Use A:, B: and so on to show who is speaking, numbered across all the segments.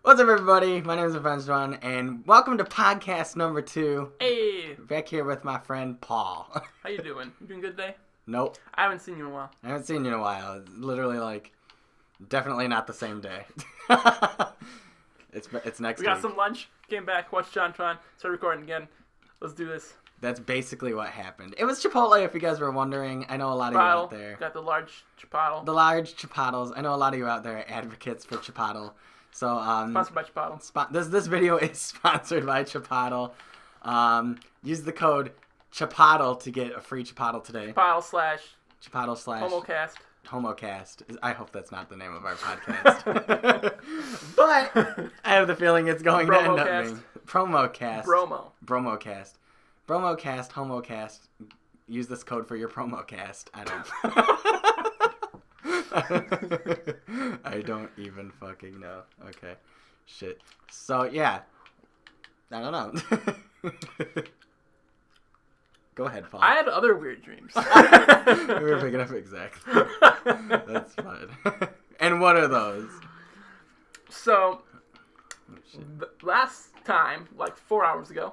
A: What's up, everybody? My name is Avenged1, and welcome to podcast number 2.
B: Hey!
A: Back here with my friend Paul.
B: How you doing? You doing good today?
A: Nope.
B: I haven't seen you in a while.
A: I haven't seen you in a while. It's literally, definitely not the same day. It's next
B: We got
A: week.
B: some lunch, came back, watched JonTron, started recording again. Let's do this.
A: That's basically what happened. It was Chipotle, if you guys were wondering. I know a lot of you out there.
B: Got the large Chipotle.
A: The large Chipotles. I know a lot of you out there are advocates for Chipotle. So,
B: Sponsored by Chipotle.
A: This video is sponsored by Chipotle. Use the code Chipotle to get a free Chipotle today.
B: Chipotle /
A: Homocast.
B: Homocast.
A: I hope that's not the name of our podcast. But I have the feeling it's going to end up being Bromocast. Bromocast. Bromocast, Homocast. Use this code for your Promocast. I don't even fucking know. Okay. Shit. So, yeah. I don't know. Go ahead, Paul.
B: I had other weird dreams.
A: We were picking up exactly. That's fine. And what are those?
B: So, last time, 4 hours ago,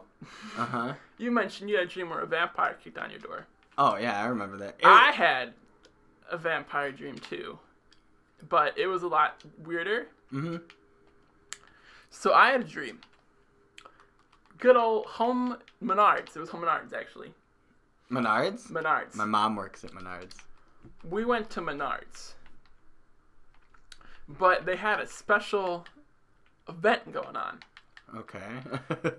B: you mentioned you had a dream where a vampire kicked on your door.
A: Oh, yeah, I remember that.
B: I had a vampire dream too, but it was a lot weirder. So I had a dream. Good old home Menards. It was home Menards, actually.
A: Menards?
B: Menards.
A: My mom works at Menards.
B: We went to Menards, but they had a special event going on.
A: Okay.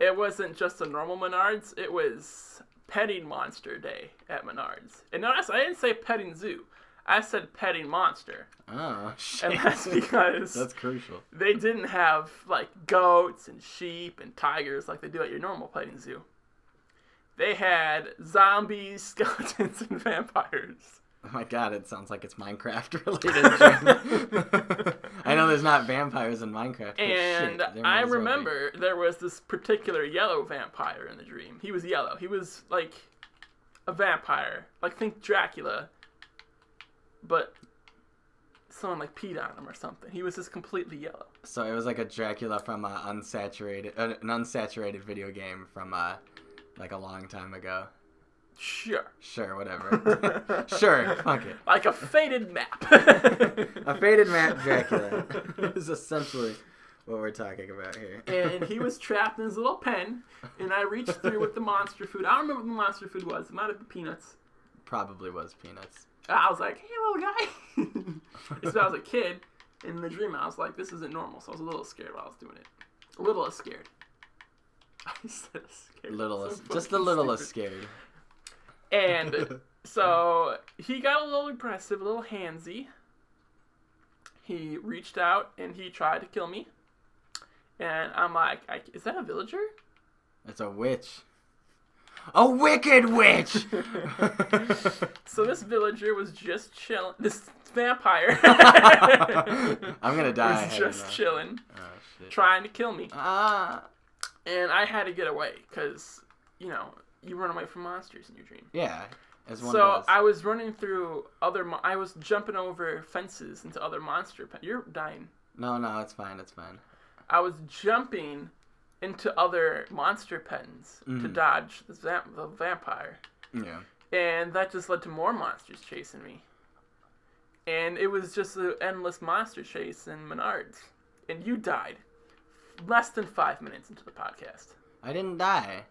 B: It wasn't just a normal Menards. It was Petting Monster Day at Menards. And notice I didn't say Petting Zoo. I said Petting Monster.
A: Oh, shit.
B: And that's because
A: that's crucial.
B: They didn't have goats and sheep and tigers like they do at your normal petting zoo. They had zombies, skeletons, and vampires.
A: Oh my god, it sounds like it's Minecraft related. I know there's not vampires in Minecraft.
B: And
A: shit,
B: I remember there was this particular yellow vampire in the dream. He was yellow. He was like a vampire. Think Dracula, but someone peed on him or something. He was just completely yellow.
A: So it was like a Dracula from an unsaturated video game from a long time ago. Sure, whatever. Sure, fuck it.
B: Like a faded map.
A: A faded map Dracula is essentially what we're talking about here.
B: And he was trapped in his little pen, and I reached through with the monster food. I don't remember what the monster food was. It might have been peanuts.
A: Probably was peanuts.
B: I was like, hey, little guy. So I was a kid, and in the dream I was like, this isn't normal. So I was a little scared while I was doing it. A little scared. I said scared.
A: Just a little scared.
B: And so he got a little aggressive, a little handsy. He reached out and he tried to kill me. And I'm like, is that a villager?
A: It's a witch. A wicked witch!
B: So this villager was just chilling. This vampire.
A: I'm gonna die.
B: Was just chilling.
A: Oh, shit.
B: Trying to kill me.
A: And
B: I had to get away because, you run away from monsters in your dream.
A: Yeah, as one
B: So
A: does.
B: I was running through I was jumping over fences into other monster pens. You're dying.
A: No, it's fine. It's fine.
B: I was jumping into other monster pens to dodge the vampire.
A: Yeah.
B: And that just led to more monsters chasing me. And it was just an endless monster chase in Menards. And you died less than 5 minutes into the podcast.
A: I didn't die.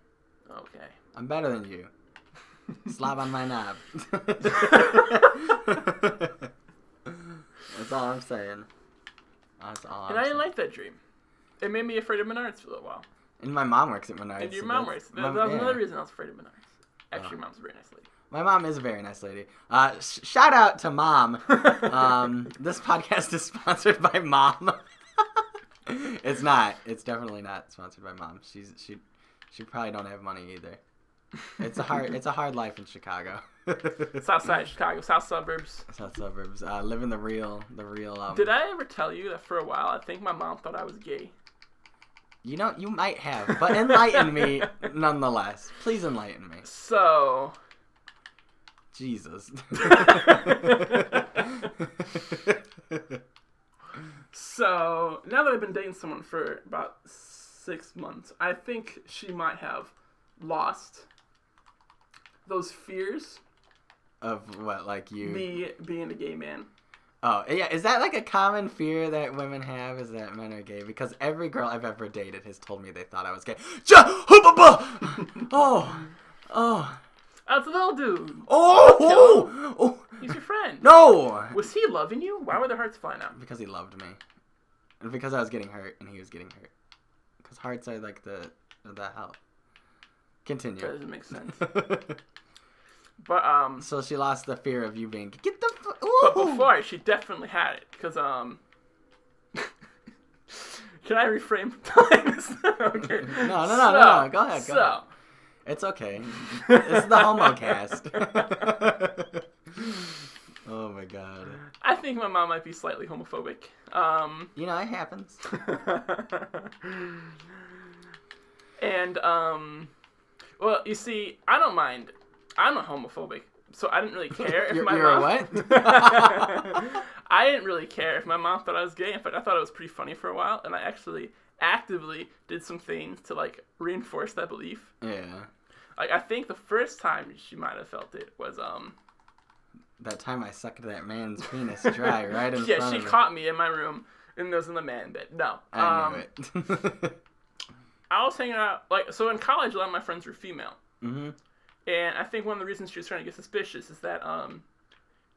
B: Okay.
A: I'm better than you. Slob on my knob. That's all I'm saying. That's all I'm
B: And I didn't
A: saying.
B: like that dream. It made me afraid of Menards for a little while.
A: And my mom works at Menards.
B: And your mom works. That was another reason I was afraid of Menards. Actually, your mom's a very nice lady.
A: My mom is a very nice lady. Shout out to Mom. This podcast is sponsored by Mom. It's not. It's definitely not sponsored by Mom. She probably don't have money either. It's a hard life in Chicago.
B: South side of Chicago, south suburbs.
A: South suburbs. Living the real.
B: Did I ever tell you that for a while I think my mom thought I was gay?
A: You might have, but enlighten me nonetheless. Please enlighten me.
B: So,
A: Jesus.
B: So, now that I've been dating someone for about 6 months, I think she might have lost those fears
A: Of what, like you?
B: being a gay man.
A: Oh, yeah. Is that like a common fear that women have, is that men are gay? Because every girl I've ever dated has told me they thought I was gay. Oh.
B: That's a little dude.
A: Oh.
B: He's your friend.
A: No.
B: Was he loving you? Why were their hearts flying out?
A: Because he loved me. And because I was getting hurt and he was getting hurt. Because hearts are like the hell. Continue.
B: That doesn't make sense. But,
A: So she lost the fear of you being... Get the...
B: But before, she definitely had it. Because, Can I reframe this? Okay.
A: No. Go ahead. It's okay. It's the Homocast. Oh my god.
B: I think my mom might be slightly homophobic.
A: It happens.
B: And, well, you see, I don't mind. I'm not homophobic, so I didn't really care if my
A: you're
B: mom...
A: what?
B: I didn't really care if my mom thought I was gay. In fact, I thought it was pretty funny for a while, and I actually actively did some things to, like, reinforce that belief.
A: Yeah.
B: Like, I think the first time she might have felt it was,
A: That time I sucked that man's penis dry right in front of
B: she caught me in my room, and it was in the man bed. No.
A: I knew it.
B: I was hanging out, like, so in college, a lot of my friends were female.
A: Mm-hmm.
B: And I think one of the reasons she was trying to get suspicious is that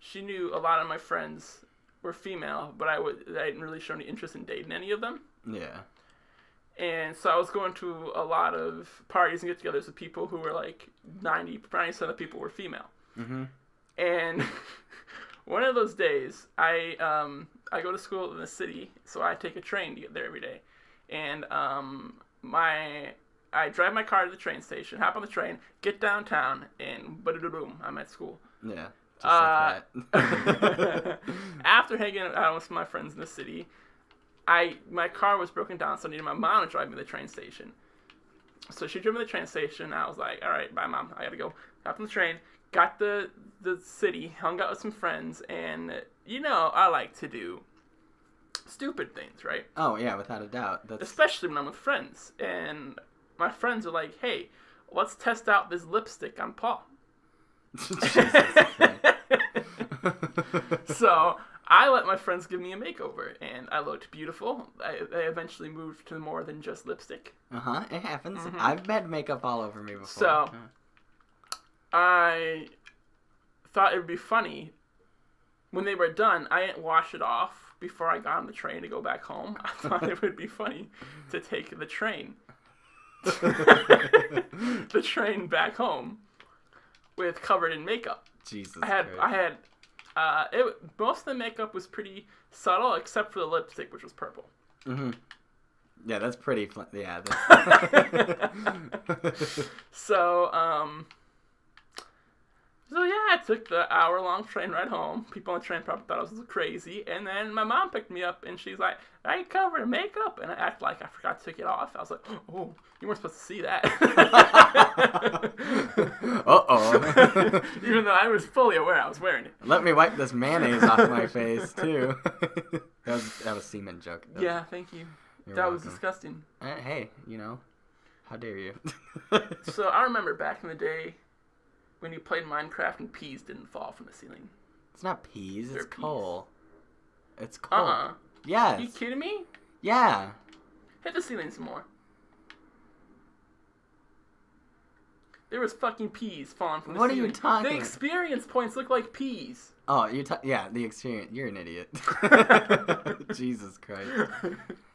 B: she knew a lot of my friends were female, but I didn't really show any interest in dating any of them.
A: Yeah.
B: And so I was going to a lot of parties and get-togethers with people who were like 90% of people were female. Mm-hmm. And one of those days, I go to school in the city, so I take a train to get there every day. And I drive my car to the train station, hop on the train, get downtown, and boom, I'm at school.
A: Yeah, just like that.
B: After hanging out with my friends in the city, my car was broken down, so I needed my mom to drive me to the train station. So she drove me to the train station, and I was like, all right, bye, Mom, I gotta go. Got on the train, got the city, hung out with some friends, and, I like to do stupid things, right?
A: Oh, yeah, without a doubt.
B: Especially when I'm with friends, and... my friends are like, hey, let's test out this lipstick on Paul. So I let my friends give me a makeover, and I looked beautiful. I eventually moved to more than just lipstick.
A: Uh-huh, it happens. Mm-hmm. I've had makeup all over me before.
B: So I thought it would be funny. When they were done, I didn't wash it off before I got on the train to go back home. I thought it would be funny to take the train. The train back home with covered in makeup.
A: Jesus
B: Christ. Most of the makeup was pretty subtle except for the lipstick, which was purple.
A: Mm-hmm. Yeah, that's pretty
B: So I took the hour-long train ride home. People on the train probably thought I was crazy. And then my mom picked me up, and she's like, are you covered in makeup? And I acted like I forgot to take it off. I was like, oh, you weren't supposed to see that.
A: Uh-oh.
B: Even though I was fully aware I was wearing it.
A: Let me wipe this mayonnaise off my face, too. That was semen joke.
B: Thank you.
A: You're
B: that
A: welcome.
B: was disgusting.
A: Hey, how dare you?
B: So I remember back in the day, when you played Minecraft and peas didn't fall from the ceiling.
A: It's not peas, it's coal. It's coal.
B: Uh-uh.
A: Yes.
B: Are you kidding me?
A: Yeah.
B: Hit the ceiling some more. There was fucking peas falling from the ceiling.
A: What are you talking
B: The experience points look like peas.
A: Oh, the experience. You're an idiot. Jesus Christ.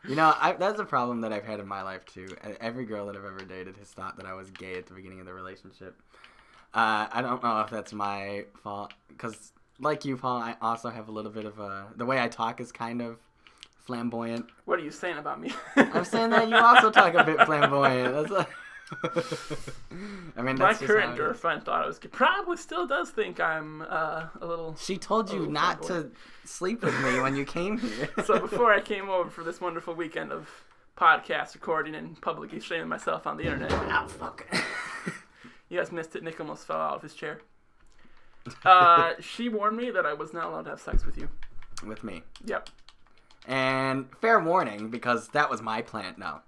A: That's a problem that I've had in my life, too. Every girl that I've ever dated has thought that I was gay at the beginning of the relationship. I don't know if that's my fault, because like you, Paul, I also have a little bit of the way I talk is kind of flamboyant.
B: What are you saying about me?
A: I'm saying that you also talk a bit flamboyant. That's
B: my current girlfriend thought I was gay. Probably still does think I'm a little.
A: She told you not to sleep with me when you came here.
B: So before I came over for this wonderful weekend of podcast recording and publicly shaming myself on the internet.
A: Oh, fuck.
B: You guys missed it. Nick almost fell out of his chair. She warned me that I was not allowed to have sex with you.
A: With me.
B: Yep.
A: And fair warning, because that was my plant. No.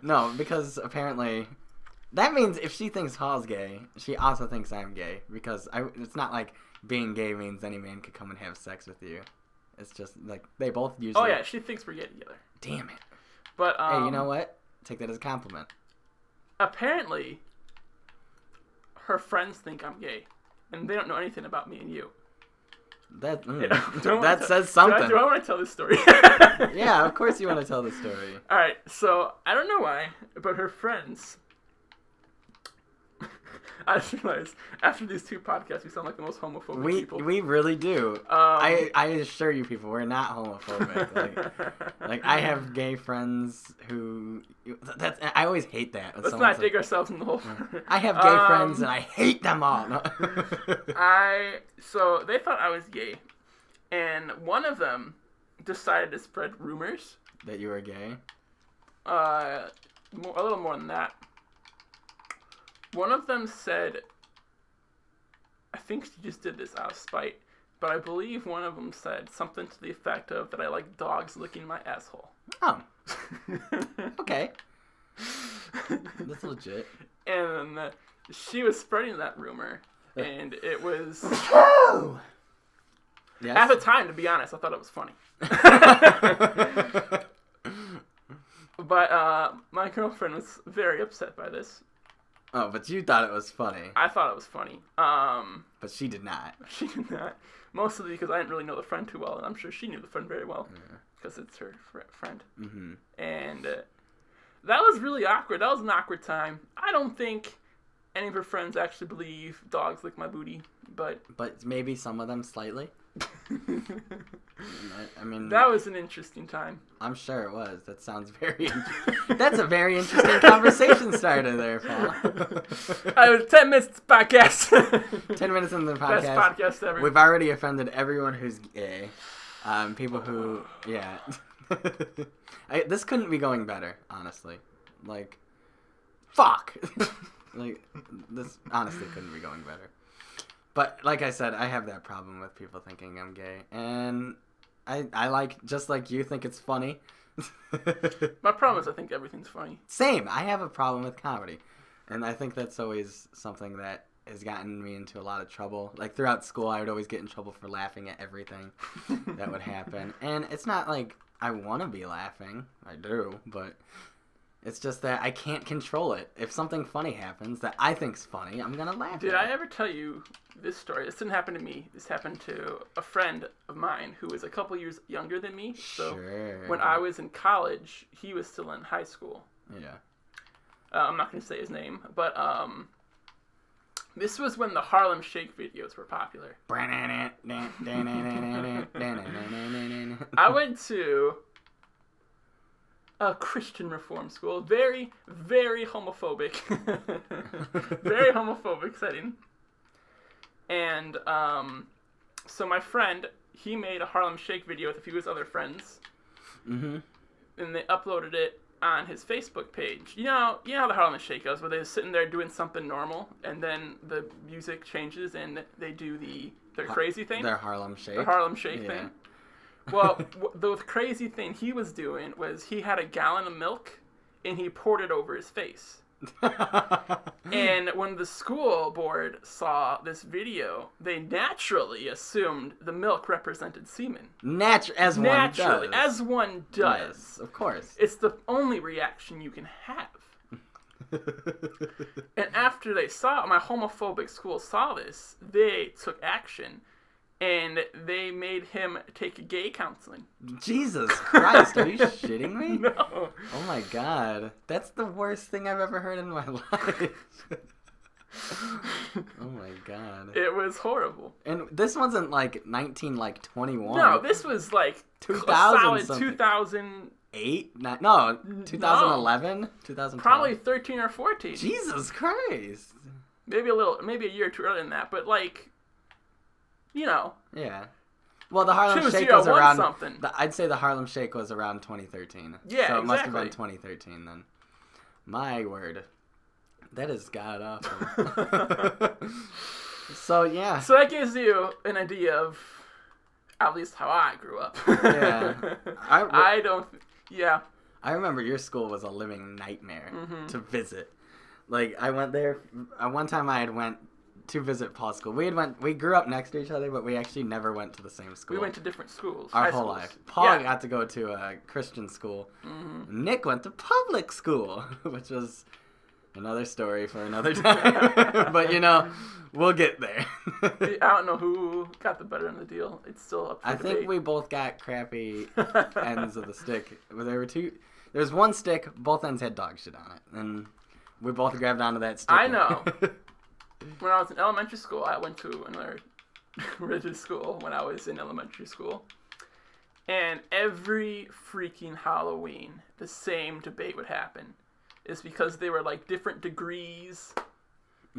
A: No, because apparently... That means if she thinks Hall's gay, she also thinks I'm gay. Because it's not like being gay means any man could come and have sex with you. It's just like they both usually...
B: Oh, yeah, she thinks we're gay together.
A: Damn it.
B: But,
A: hey, you know what? Take that as a compliment.
B: Apparently, her friends think I'm gay. And they don't know anything about me and you.
A: That
B: Yeah,
A: that says something.
B: Do I want to tell this story?
A: Yeah, of course you want to tell the story.
B: All right, so I don't know why, but her friends... I just realized after these 2 podcasts, we sound like the most homophobic people.
A: We really do. I assure you, people, we're not homophobic. like I have gay friends who. I always hate that.
B: Let's not dig ourselves in the hole.
A: I have gay friends and I hate them all. No.
B: So they thought I was gay, and one of them decided to spread rumors
A: that you were gay.
B: A little more than that. One of them said, I think she just did this out of spite, but I believe one of them said something to the effect of that I like dogs licking my asshole.
A: Oh. Okay. That's legit.
B: And she was spreading that rumor, and it was...
A: Yes?
B: At the time, to be honest, I thought it was funny. But my girlfriend was very upset by this.
A: Oh, but you thought it was funny.
B: I thought it was funny.
A: But she did not.
B: She did not. Mostly because I didn't really know the friend too well, and I'm sure she knew the friend very well. Because it's her friend.
A: Mm-hmm.
B: And that was really awkward. That was an awkward time. I don't think any of her friends actually believe dogs lick my booty, but...
A: But maybe some of them slightly? I mean...
B: That was an interesting time.
A: I'm sure it was. That sounds very... That's a very interesting conversation starter there, Paul.
B: 10 minutes podcast.
A: 10 minutes into the podcast.
B: Best podcast ever.
A: We've already offended everyone who's gay. People who... Yeah. This couldn't be going better, honestly. Like... Fuck! Like, this honestly couldn't be going better. But, like I said, I have that problem with people thinking I'm gay. And I like, just like you think it's funny.
B: My problem is I think everything's funny.
A: Same. I have a problem with comedy. And I think that's always something that has gotten me into a lot of trouble. Like, throughout school, I would always get in trouble for laughing at everything that would happen. And it's not like I want to be laughing. I do, but... It's just that I can't control it. If something funny happens that I think's funny, I'm going to laugh
B: Did
A: at
B: I
A: it.
B: ever tell you this story? This didn't happen to me. This happened to a friend of mine who was a couple years younger than me. So
A: Sure.
B: when I was in college, he was still in high school.
A: Yeah.
B: I'm not going to say his name, but this was when the Harlem Shake videos were popular. I went to a Christian reform school. Very, very homophobic. Very homophobic setting. And so my friend, he made a Harlem Shake video with a few of his other friends.
A: Mm-hmm.
B: And they uploaded it on his Facebook page. You know how the Harlem Shake goes, where they're sitting there doing something normal, and then the music changes and they do their crazy thing.
A: Their Harlem Shake.
B: The Harlem Shake thing. Well, the crazy thing he was doing was he had a gallon of milk, and he poured it over his face. And when the school board saw this video, they naturally assumed the milk represented semen.
A: As one does.
B: As one does.
A: Yes, of course.
B: It's the only reaction you can have. And after my homophobic school saw this, they took action. And they made him take gay counseling.
A: Jesus Christ, are you shitting me?
B: No.
A: Oh my god. That's the worst thing I've ever heard in my life. Oh my god.
B: It was horrible.
A: And this wasn't like 21.
B: No, this was like
A: 2000
B: solid 2008.
A: No, 2011?
B: No.
A: 2012.
B: Probably 13 or 14.
A: Jesus Christ.
B: Maybe a year too early than that, but like... You know.
A: Yeah. Well, the Harlem Shake was around...
B: something.
A: I'd say the Harlem Shake was around 2013.
B: Yeah,
A: so it must have
B: exactly.
A: been 2013 then. My word. That is god awful. So, yeah.
B: So that gives you an idea of At least how I grew up.
A: Yeah.
B: I don't... Yeah.
A: I remember your school was a living nightmare to visit. Like, I went there... One time I had went to visit Paul's school. We grew up next to each other, but we actually never went to the same school.
B: We went to different schools.
A: Our
B: high
A: whole
B: schools.
A: life. Paul got to go to a Christian school. Nick went to public school, which was another story for another time. But, you know, we'll get there.
B: I don't know who got the better end of the deal. It's still up for debate.
A: I think we both got crappy ends of the stick. There was one stick, both ends had dog shit on it. And we both grabbed onto that stick.
B: I know. When I was in elementary school, I went to another religious school when I was in elementary school. And every freaking Halloween, the same debate would happen. It's because they were like different degrees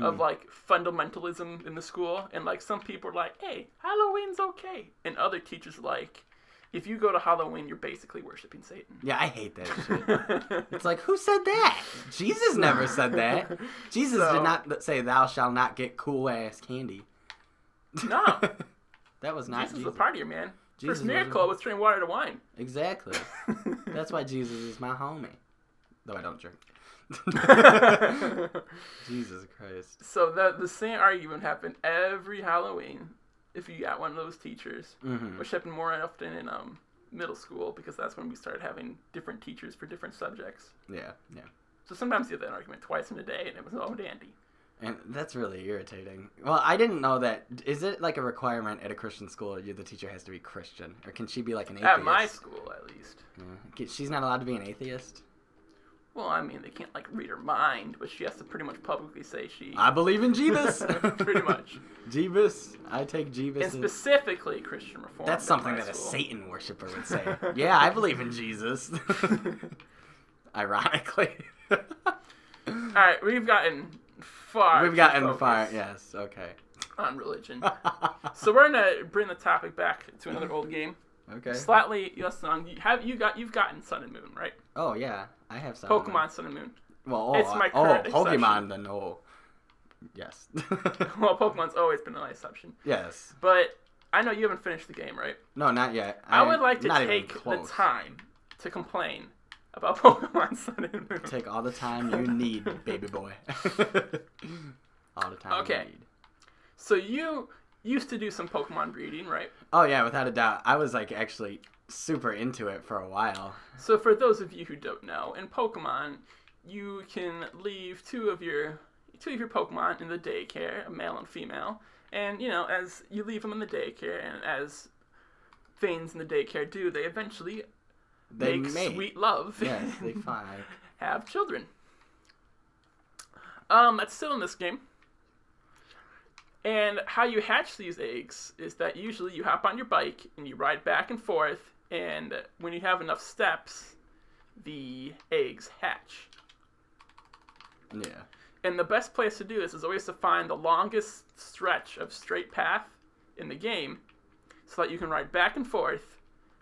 B: of like fundamentalism in the school. And like some people were like, hey, Halloween's okay. And other teachers were like, if you go to Halloween, you're basically worshiping Satan.
A: Yeah, I hate that shit. It's like, who said that? Jesus never said that. Jesus did not say, thou shalt not get cool-ass candy.
B: No.
A: That was not Jesus.
B: Jesus was a partier, man.
A: Jesus
B: First miracle was turning water to wine.
A: Exactly. That's why Jesus is my homie. Though I don't drink. Jesus Christ.
B: So the same argument happened every Halloween. If you got one of those teachers, which happened more often in middle school because that's when we started having different teachers for different subjects.
A: Yeah.
B: So sometimes you have that argument twice in a day, and it was all dandy.
A: And that's really irritating. Well, I didn't know that. Is it like a requirement at a Christian school that the teacher has to be Christian? Or can she be like an atheist?
B: At my school, at least.
A: Yeah. She's not allowed to be an atheist?
B: Well, I mean, they can't, like, read her mind, but she has to pretty much publicly say
A: I believe in Jeebus!
B: Pretty much.
A: Jeebus. I take Jeebus.
B: And specifically Christian Reform.
A: That's something that a Satan worshiper would say. Yeah, I believe in Jesus. Ironically.
B: Alright, we've gotten far.
A: Yes, okay.
B: On religion. So we're going to bring the topic back to another old game.
A: Okay.
B: Slightly less long. You've gotten Sun and Moon, right?
A: Oh yeah, I have Sun.
B: Pokemon Sun and Moon.
A: Well,
B: it's my current
A: Pokemon then no. Yes.
B: Well, Pokemon's always been an exception.
A: Yes.
B: But I know you haven't finished the game, right?
A: No, not yet.
B: I would like to take the time to complain about Pokemon Sun and Moon.
A: Take all the time you need, baby boy. All the time you need.
B: So you used to do some Pokemon breeding, right?
A: Oh yeah, without a doubt. I was like actually super into it for a while.
B: So for those of you who don't know, in Pokemon, you can leave two of your Pokemon in the daycare, a male and female, and you know, as you leave them in the daycare, and as things in the daycare do, they eventually make sweet love.
A: Yes, they fine.
B: Have children. That's still in this game. And how you hatch these eggs is that usually you hop on your bike and you ride back and forth, and when you have enough steps, the eggs hatch.
A: Yeah.
B: And the best place to do this is always to find the longest stretch of straight path in the game so that you can ride back and forth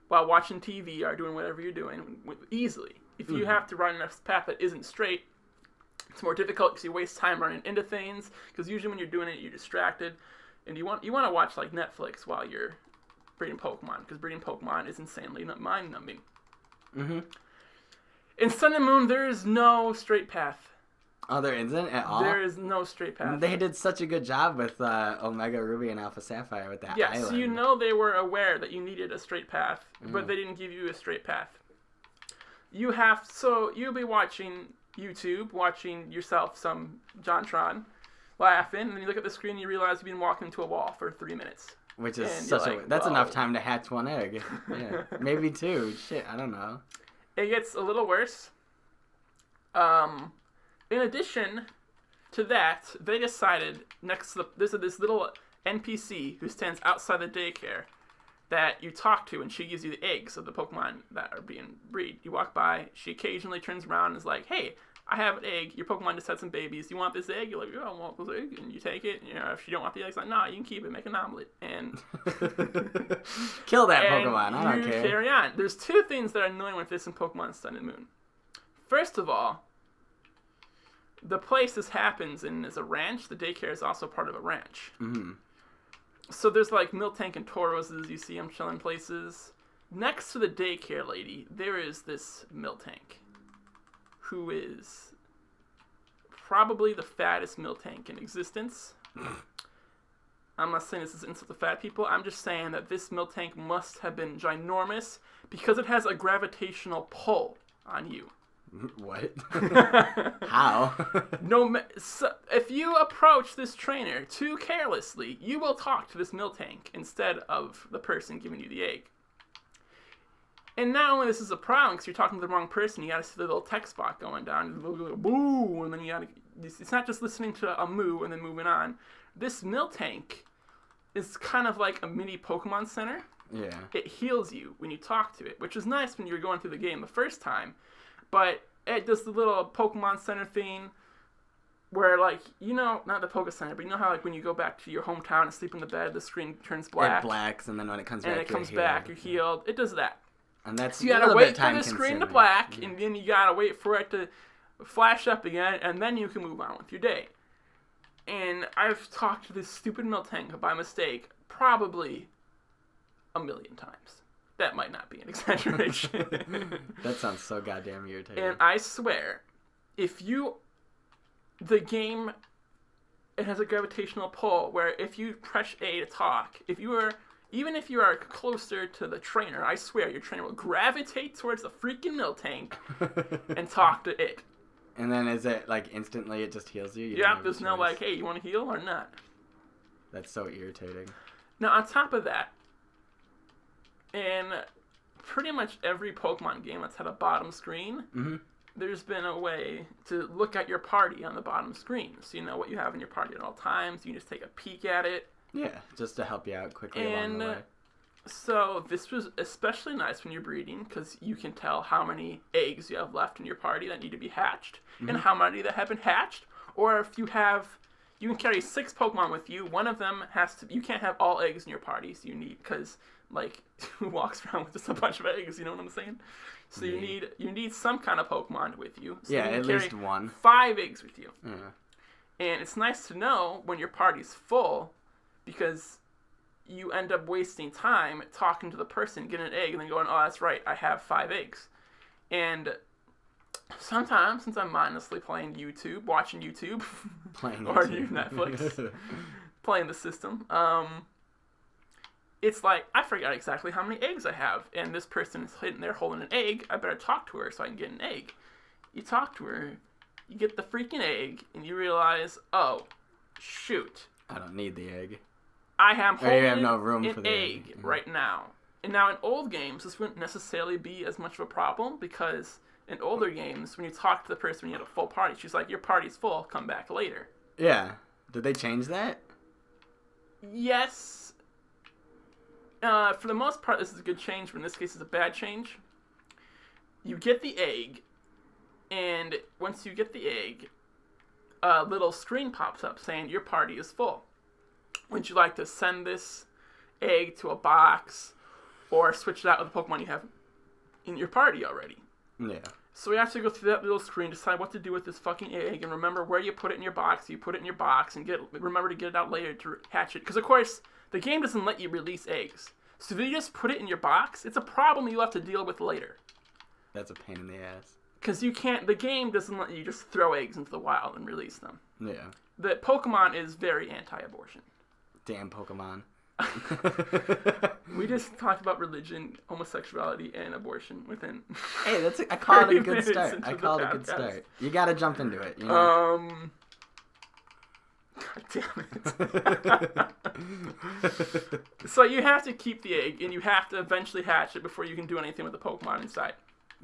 B: while watching TV or doing whatever you're doing easily. If you have to ride enough path that isn't straight, it's more difficult because you waste time running into things. Because usually when you're doing it, you're distracted, and you want to watch like Netflix while you're breeding Pokemon, because breeding Pokemon is insanely mind-numbing. In Sun and Moon, there is no straight path.
A: Oh, there isn't at all?
B: There is no straight path.
A: They did such a good job with Omega Ruby and Alpha Sapphire with that island.
B: Yeah, so you know they were aware that you needed a straight path, but they didn't give you a straight path. You'll be watching YouTube, watching yourself some JonTron, laughing, and then you look at the screen and you realize you've been walking into a wall for 3 minutes.
A: Which is that's enough time to hatch one egg. Yeah, maybe two. Shit, I don't know.
B: It gets a little worse. In addition to that, they decided there's this little NPC who stands outside the daycare that you talk to, and she gives you the eggs of the Pokemon that are being bred. You walk by, she occasionally turns around and is like, hey, I have an egg, your Pokemon just had some babies, you want this egg? You're like, yeah, I want this egg, and you take it, and, you know, if you don't want the egg, it's like, nah, you can keep it, make an omelet, and
A: kill that Pokemon, I don't care.
B: Carry on. There's two things that are annoying with this in Pokemon Sun and Moon. First of all, the place this happens in is a ranch. The daycare is also part of a ranch. So there's like Miltank and Tauroses. You see them chilling places. Next to the daycare lady, there is this Miltank, who is probably the fattest Miltank in existence. I'm not saying this is insult to fat people. I'm just saying that this Miltank must have been ginormous because it has a gravitational pull on you.
A: What? How?
B: So if you approach this trainer too carelessly, you will talk to this Miltank instead of the person giving you the egg. And not only this is a problem because you're talking to the wrong person, you gotta see the little text box going down, boo, and then you gotta. It's not just listening to a moo and then moving on. This Miltank is kind of like a mini Pokemon Center.
A: Yeah.
B: It heals you when you talk to it, which is nice when you're going through the game the first time. But it does the little Pokemon Center thing where, like, you know, not the Poke Center, but you know how, like, when you go back to your hometown and sleep in the bed, the screen turns black.
A: It blacks, and then when it comes back,
B: you're healed. It does that.
A: And that's
B: so you gotta wait for the screen to black, and then you gotta wait for it to flash up again, and then you can move on with your day. And I've talked to this stupid Miltank by mistake probably 1,000,000 times. That might not be an exaggeration.
A: That sounds so goddamn irritating.
B: And I swear, the game, it has a gravitational pull where if you press A to talk, even if you are closer to the trainer, I swear your trainer will gravitate towards the freaking Miltank and talk to it.
A: And then is it like instantly it just heals you?
B: Yeah, there's no like, hey, you want to heal or not?
A: That's so irritating.
B: Now, on top of that, in pretty much every Pokemon game that's had a bottom screen, there's been a way to look at your party on the bottom screen. So you know what you have in your party at all times. You can just take a peek at it.
A: Yeah, just to help you out quickly along the way.
B: So this was especially nice when you're breeding because you can tell how many eggs you have left in your party that need to be hatched and how many that have been hatched. Or if you can carry 6 Pokemon with you. One of them you can't have all eggs in your party, so you need, because, like, who walks around with just a bunch of eggs, you know what I'm saying? So you need some kind of Pokemon with you. So
A: yeah,
B: you
A: at least one.
B: 5 eggs with you.
A: Yeah.
B: And it's nice to know when your party's full because you end up wasting time talking to the person, getting an egg, and then going, oh, that's right, I have 5 eggs. And sometimes, since I'm mindlessly watching YouTube, or Netflix, playing the system, it's like, I forgot exactly how many eggs I have, and this person is sitting there holding an egg, I better talk to her so I can get an egg. You talk to her, you get the freaking egg, and you realize, oh, shoot.
A: I don't need the egg.
B: I am holding
A: no room
B: an
A: for the
B: egg right now. And now in old games, this wouldn't necessarily be as much of a problem because in older games, when you talk to the person when you have a full party, she's like, your party's full, come back later.
A: Yeah. Did they change that?
B: Yes. For the most part, this is a good change, but in this case, it's a bad change. You get the egg, and once you get the egg, a little screen pops up saying your party is full. Would you like to send this egg to a box or switch it out with a Pokemon you have in your party already?
A: Yeah.
B: So we have to go through that little screen, decide what to do with this fucking egg, and remember where you put it in your box. You put it in your box and remember to get it out later to hatch it. Because, of course, the game doesn't let you release eggs. So if you just put it in your box, it's a problem you'll have to deal with later.
A: That's a pain in the ass. Because
B: the game doesn't let you just throw eggs into the wild and release them.
A: Yeah.
B: The Pokemon is very anti-abortion.
A: Damn Pokemon.
B: We just talked about religion, homosexuality, and abortion within.
A: Hey, I call it a good start. You gotta jump into it. You know?
B: God damn it. So you have to keep the egg, and you have to eventually hatch it before you can do anything with the Pokemon inside.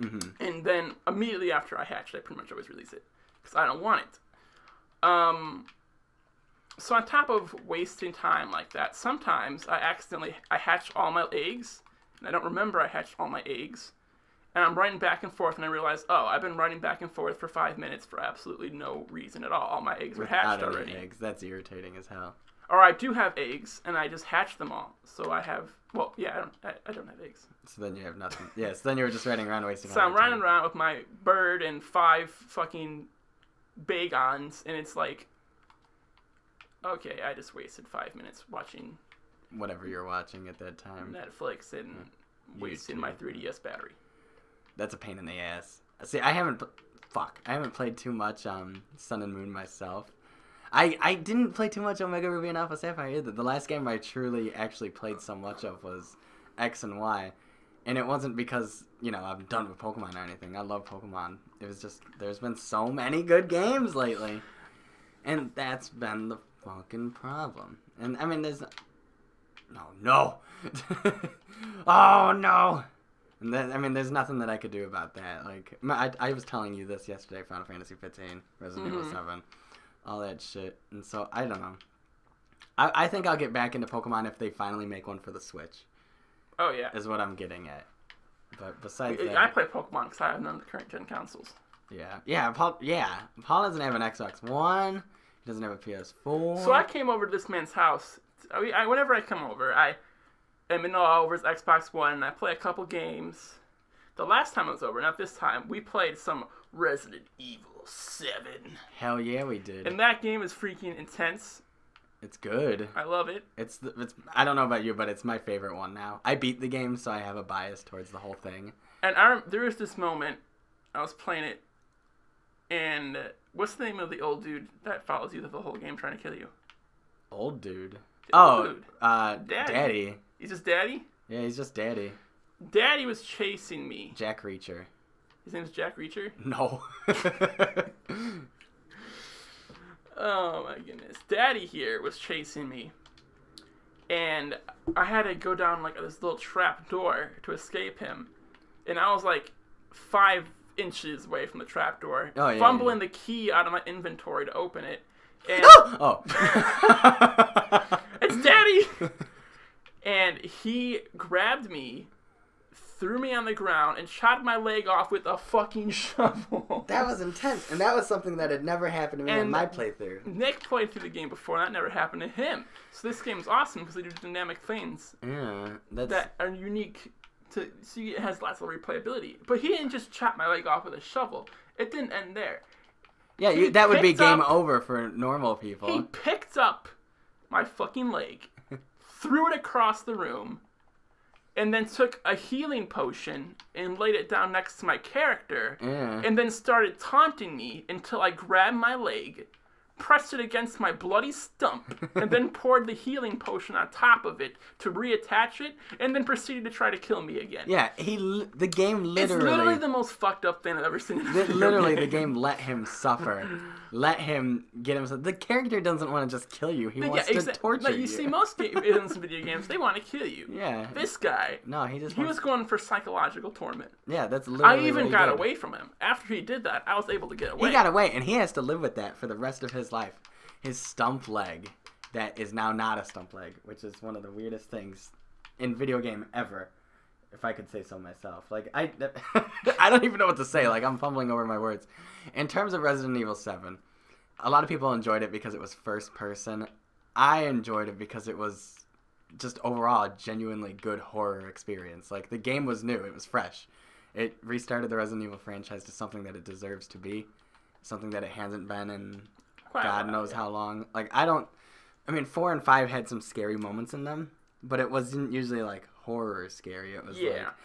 B: Mm-hmm. And then immediately after I hatch it, I pretty much always release it because I don't want it. So on top of wasting time like that, sometimes I hatch all my eggs, and I don't remember I hatched all my eggs, and I'm running back and forth, and I realize, oh, I've been running back and forth for 5 minutes for absolutely no reason at all. All my eggs are hatched already.
A: Eggs. That's irritating as hell.
B: Or I do have eggs, and I just hatched them all. So I have, I don't have eggs.
A: So then you have nothing. Yeah, so then you were just running around wasting
B: So I'm running around with my bird and 5 fucking Bagons, and it's like, okay, I just wasted 5 minutes watching
A: whatever you're watching at that time.
B: Netflix and wasting my 3DS battery.
A: That's a pain in the ass. See, I haven't played too much Sun and Moon myself. I didn't play too much Omega Ruby and Alpha Sapphire either. The last game I truly actually played so much of was X and Y. And it wasn't because, I'm done with Pokemon or anything. I love Pokemon. It was just, there's been so many good games lately. And that's been the fucking problem. And, I mean, there's... No. Oh, no. And then, I mean, there's nothing that I could do about that. Like, I was telling you this yesterday, Final Fantasy 15, Resident Evil 7, all that shit. And so, I don't know. I think I'll get back into Pokemon if they finally make one for the Switch.
B: Oh, yeah.
A: Is what I'm getting at. But besides that...
B: I play Pokemon because I have none of the current gen consoles.
A: Yeah. Paul doesn't have an Xbox One. He doesn't have a PS4.
B: So I came over to this man's house. Whenever I come over, I am in all over his Xbox One, and I play a couple games. The last time I was over, not this time, we played some Resident Evil 7.
A: Hell yeah, we did.
B: And that game is freaking intense.
A: It's good.
B: I love it.
A: It's I don't know about you, but it's my favorite one now. I beat the game, so I have a bias towards the whole thing.
B: And there was this moment, I was playing it, and what's the name of the old dude that follows you the whole game trying to kill you?
A: Old dude?
B: Dude.
A: Daddy.
B: He's just Daddy?
A: Yeah, he's just Daddy.
B: Daddy was chasing me.
A: Jack Reacher.
B: His name's Jack Reacher?
A: No.
B: Oh my goodness. Daddy here was chasing me. And I had to go down like this little trap door to escape him. And I was like 5 inches away from the trap door.
A: Oh,
B: fumbling the key out of my inventory to open it. And it's Daddy! And he grabbed me, threw me on the ground, and chopped my leg off with a fucking shovel.
A: That was intense, and that was something that had never happened to me in my playthrough.
B: Nick played through the game before, and that never happened to him. So this game is awesome because they do dynamic things that are unique to see. It has lots of replayability. But he didn't just chop my leg off with a shovel. It didn't end there.
A: Yeah, that would be game over for normal people.
B: He picked up my fucking leg, threw it across the room, and then took a healing potion and laid it down next to my character, and then started taunting me until I grabbed my leg, pressed it against my bloody stump, and then poured the healing potion on top of it to reattach it, and then proceeded to try to kill me again.
A: Yeah, the game literally...
B: It's literally the most fucked up thing I've ever seen in a video
A: Literally,
B: game.
A: the game let him suffer. Let him get himself... The character doesn't want to just kill you. He wants to torture you.
B: You see, most video games, they want to kill you.
A: Yeah.
B: This guy...
A: No, he
B: was going for psychological torment.
A: Yeah, that's literally
B: I even
A: what
B: got
A: did.
B: away from him. After he did that, I was able to get away.
A: He got away, and he has to live with that for the rest of his life. His stump leg that is now not a stump leg, which is one of the weirdest things in video game ever, if I could say so myself. Like, I don't even know what to say. Like, I'm fumbling over my words. In terms of Resident Evil 7, a lot of people enjoyed it because it was first person. I enjoyed it because it was just overall a genuinely good horror experience. Like, the game was new. It was fresh. It restarted the Resident Evil franchise to something that it deserves to be, something that it hasn't been in God knows how long. Like, 4 and 5 had some scary moments in them, but it wasn't usually, like, horror scary. It was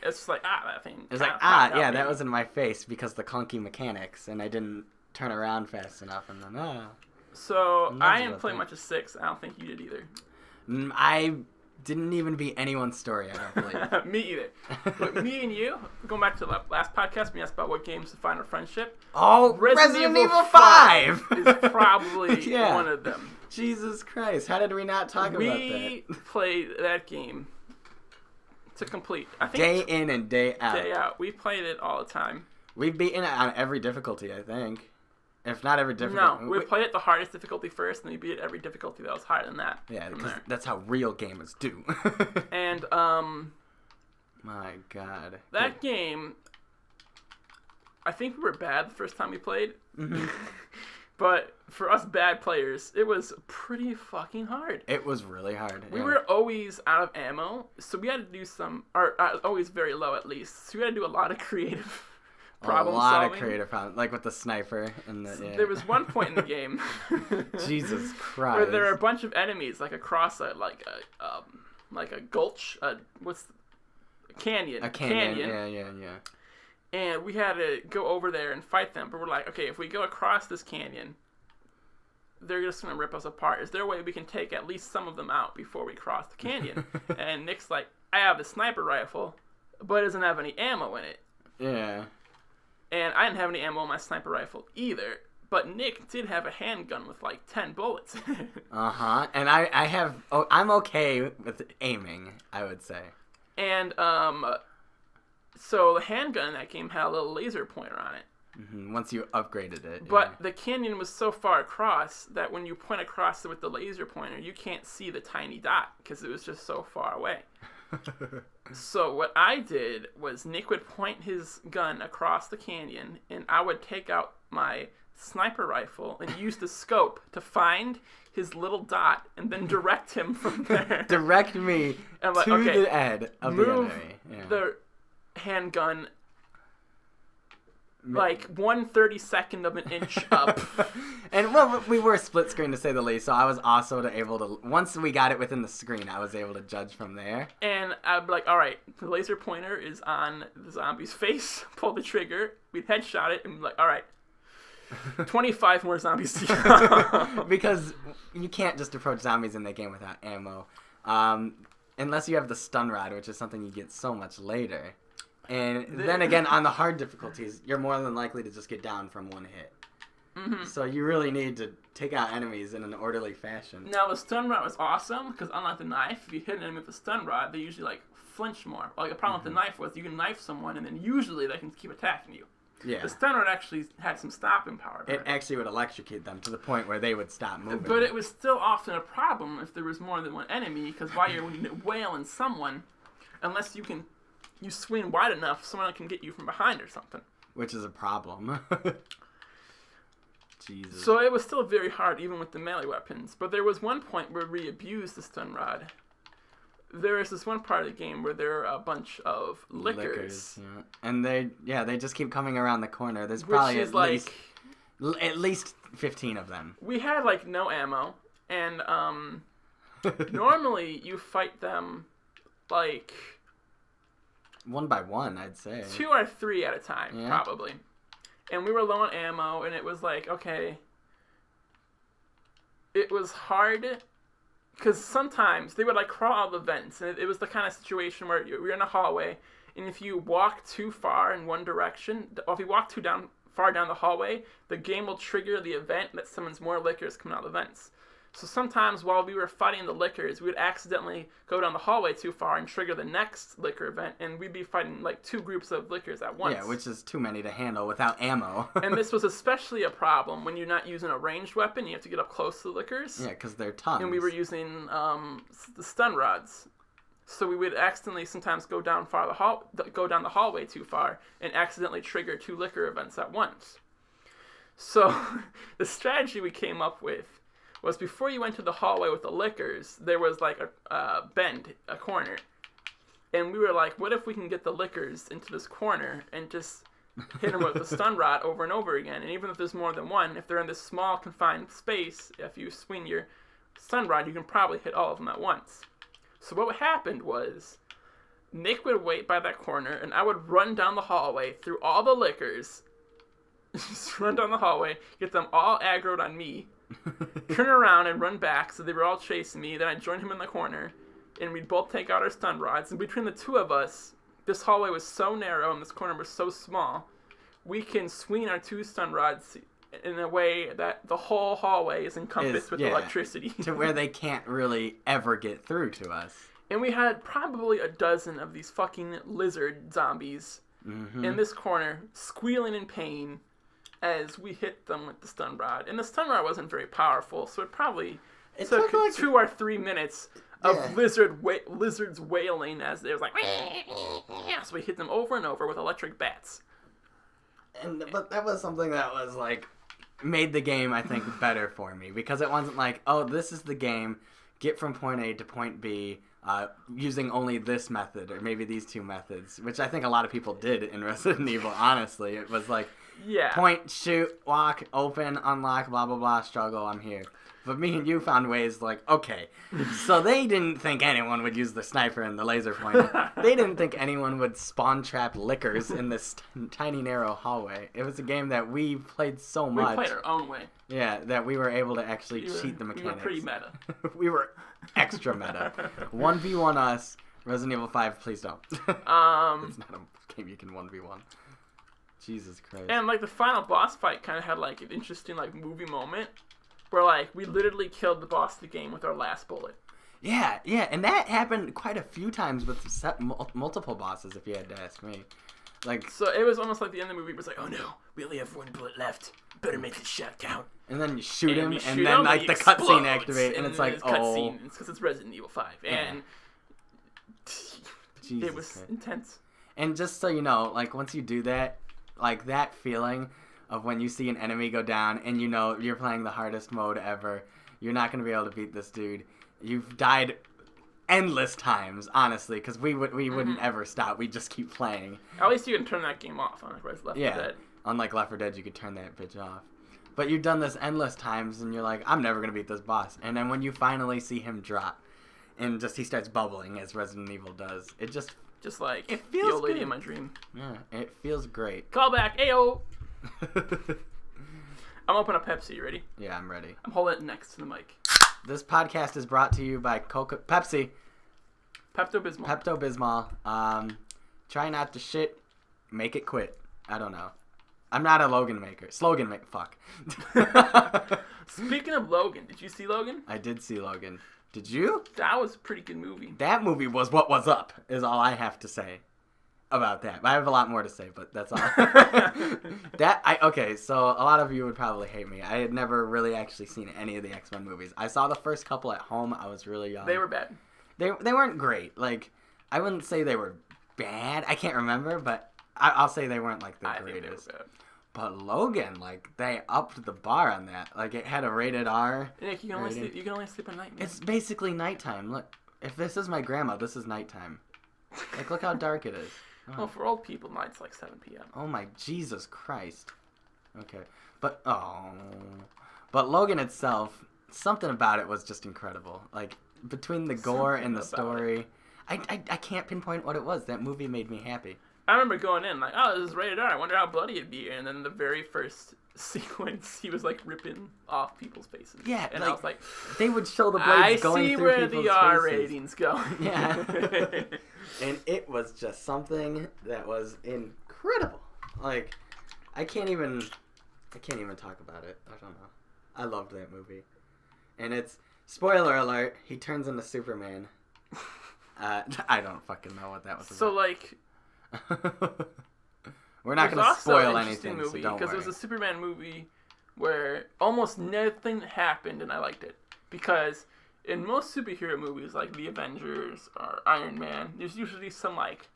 B: it's like, that thing.
A: It was like, that was in my face because the clunky mechanics, and I didn't turn around fast enough, and then,
B: So, I didn't play much of 6. I don't think you did either.
A: I didn't even beat anyone's story, I don't believe.
B: Me either. But me and you, going back to the last podcast, we asked about what games define our friendship.
A: Oh, Resident Evil 5
B: is probably one of them.
A: Jesus Christ, how did we not talk about that?
B: We played that game to complete. I think
A: day in and day out.
B: Day out. We played it all the time.
A: We've beaten it on every difficulty, I think. If not every difficulty.
B: No, we played it the hardest difficulty first, and we beat every difficulty that was higher than that.
A: Yeah, because that's how real gamers do.
B: And,
A: my God.
B: That game, I think we were bad the first time we played. But for us bad players, it was pretty fucking hard.
A: It was really hard.
B: We were always out of ammo, so we had to do always very low at least. So we had to do a lot of creative problem solving.
A: Of creative problems, like with the sniper and the. Yeah.
B: There was one point in the game.
A: Jesus Christ.
B: Where there are a bunch of enemies, like across like a gulch, canyon.
A: A canyon. Yeah.
B: And we had to go over there and fight them. But we're like, okay, if we go across this canyon, they're just going to rip us apart. Is there a way we can take at least some of them out before we cross the canyon? And Nick's like, I have the sniper rifle, but it doesn't have any ammo in it.
A: Yeah.
B: And I didn't have any ammo in my sniper rifle either. But Nick did have a handgun with like 10 bullets.
A: Uh-huh. And I'm okay with aiming, I would say.
B: And, so the handgun in that game had a little laser pointer on it.
A: Mm-hmm. Once you upgraded it.
B: But the canyon was so far across that when you point across it with the laser pointer, you can't see the tiny dot because it was just so far away. So what I did was Nick would point his gun across the canyon, and I would take out my sniper rifle and use the scope to find his little dot and then direct him from there.
A: Direct me to the end of the enemy. Yeah.
B: The handgun like 1/32 of an inch up.
A: And well, we were split screen to say the least, so I was also able to, once we got it within the screen, I was able to judge from there.
B: And I'd be like, all right, the laser pointer is on the zombie's face, pull the trigger, we'd headshot it, and be like, all right, 25 more zombies to go.
A: Because you can't just approach zombies in that game without ammo. Unless you have the stun rod, which is something you get so much later. And then again, on the hard difficulties, you're more than likely to just get down from one hit. Mm-hmm. So you really need to take out enemies in an orderly fashion.
B: Now, the stun rod was awesome, because unlike the knife, if you hit an enemy with a stun rod, they usually, like, flinch more. Like, the problem with the knife was you can knife someone, and then usually they can keep attacking you.
A: Yeah.
B: The stun rod actually had some stopping power.
A: It actually would electrocute them to the point where they would stop moving.
B: But it was still often a problem if there was more than one enemy, because while you're wailing someone, unless you swing wide enough, someone can get you from behind or something.
A: Which is a problem. Jesus.
B: So it was still very hard, even with the melee weapons. But there was one point where we abused the stun rod. There is this one part of the game where there are a bunch of lickers.
A: Yeah. And they just keep coming around the corner. There's probably at least 15 of them.
B: We had, like, no ammo. And normally you fight them, like...
A: one by one, I'd say.
B: 2 or 3 at a time, probably. And we were low on ammo, and it was like, okay. It was hard, because sometimes they would, like, crawl out of the vents, and it was the kind of situation where you're in a hallway, and if you walk too far in one direction, or if you walk too far down the hallway, the game will trigger the event that summons more lickers coming out of the vents. So sometimes while we were fighting the lickers, we would accidentally go down the hallway too far and trigger the next licker event, and we'd be fighting like 2 groups of lickers at once.
A: Yeah, which is too many to handle without ammo.
B: And this was especially a problem when you're not using a ranged weapon. You have to get up close to the lickers.
A: Yeah, because they're tons.
B: And we were using the stun rods. So we would accidentally sometimes go down the hallway too far and accidentally trigger 2 licker events at once. So the strategy we came up with was before you went to the hallway with the lickers, there was like a bend, a corner. And we were like, what if we can get the lickers into this corner and just hit them with the stun rod over and over again? And even if there's more than one, if they're in this small confined space, if you swing your stun rod, you can probably hit all of them at once. So what happened was Nick would wait by that corner, and I would run down the hallway through all the lickers, just run down the hallway, get them all aggroed on me, turn around and run back, so they were all chasing me. Then I'd join him in the corner, and we'd both take out our stun rods. And between the 2 of us, this hallway was so narrow and this corner was so small, we can swing our 2 stun rods in a way that the whole hallway is encompassed with electricity.
A: To where they can't really ever get through to us.
B: And we had probably a dozen of these fucking lizard zombies in this corner, squealing in pain, as we hit them with the stun rod. And the stun rod wasn't very powerful, so it probably took like 2 or 3 minutes of lizards wailing as they was like... So we hit them over and over with electric bats.
A: But that was something that was like... made the game, I think, better for me. Because it wasn't like, oh, this is the game, get from point A to point B... using only this method, or maybe these 2 methods, which I think a lot of people did in Resident Evil, honestly. It was like,
B: Yeah.
A: Point, shoot, walk, open, unlock, blah, blah, blah, struggle, I'm here. But me and you found ways like, okay, so they didn't think anyone would use the sniper and the laser pointer. They didn't think anyone would spawn trap lickers in this tiny, narrow hallway. It was a game that we played so much.
B: We played our own way.
A: Yeah, that we were able to actually cheat the mechanics.
B: We were pretty meta.
A: We were extra meta. 1v1 us. Resident Evil 5, please don't. It's not a game you can 1v1. Jesus Christ.
B: And like the final boss fight kind of had like an interesting like movie moment where like we literally killed the boss of the game with our last bullet.
A: Yeah, and that happened quite a few times with multiple bosses, if you had to ask me. Like,
B: so it was almost like the end of the movie was like, oh no, we only have one bullet left. Better make this shot count.
A: And then you shoot him, and then like the cutscene activates, and it's like, oh.
B: Cutscene. It's because it's Resident Evil 5, and
A: Jesus
B: it was
A: Christ.
B: intense.
A: And just so you know, like once you do that, like that feeling of when you see an enemy go down, and you know you're playing the hardest mode ever, you're not gonna be able to beat this dude. You've died endless times, honestly, because we wouldn't ever stop. We'd just keep playing.
B: At least you can turn that game off on like Left 4 Dead.
A: Unlike Left 4 Dead, you could turn that bitch off. But you've done this endless times, and you're like, I'm never going to beat this boss. And then when you finally see him drop, and just he starts bubbling, as Resident Evil does, it just
B: like
A: it feels
B: the old lady
A: good.
B: in my dream.
A: Yeah, it feels great.
B: Call back, ayo! I'm opening a Pepsi, you ready?
A: Yeah, I'm ready.
B: I'm holding it next to the mic.
A: This podcast is brought to you by Pepsi.
B: Pepto-Bismol.
A: Pepto-Bismol. Try not to shit, make it quit. I don't know. I'm not a Slogan maker. Fuck.
B: Speaking of Logan, did you see Logan?
A: I did see Logan. Did you?
B: That was a pretty good movie.
A: That movie was what was up, is all I have to say about that. I have a lot more to say, but that's all. Okay, so a lot of you would probably hate me. I had never really actually seen any of the X-Men movies. I saw the first couple at home. I was really young.
B: They were bad.
A: They weren't great. Like, I wouldn't say they were bad. I can't remember, but I'll say they weren't like the greatest.
B: Think they were bad.
A: But Logan, like, they upped the bar on that. Like, it had a rated R.
B: Nick, you can only sleep at night, man.
A: It's basically nighttime. Look, if this is my grandma, this is nighttime. Like, look how dark it is. Oh.
B: Well, for old people, night's like 7 p.m.
A: Oh my Jesus Christ. Okay. But Logan itself, something about it was just incredible. Like, between the gore and the story, I can't pinpoint what it was. That movie made me happy.
B: I remember going in like, oh, this is rated R. I wonder how bloody it'd be. And then the very first sequence, he was like ripping off people's faces.
A: Yeah,
B: and
A: like,
B: I was like,
A: they would show the blades going through people's faces. I see where the R
B: rating's going.
A: Yeah. And it was just something that was incredible. Like, I can't even talk about it. I don't know. I loved that movie. And it's, spoiler alert, he turns into Superman. I don't fucking know what that was about.
B: So, like,
A: we're not going to spoil anything,
B: movie,
A: so don't worry.
B: because it was a Superman movie where almost nothing happened, and I liked it. Because in most superhero movies, like the Avengers or Iron Man, there's usually some, like,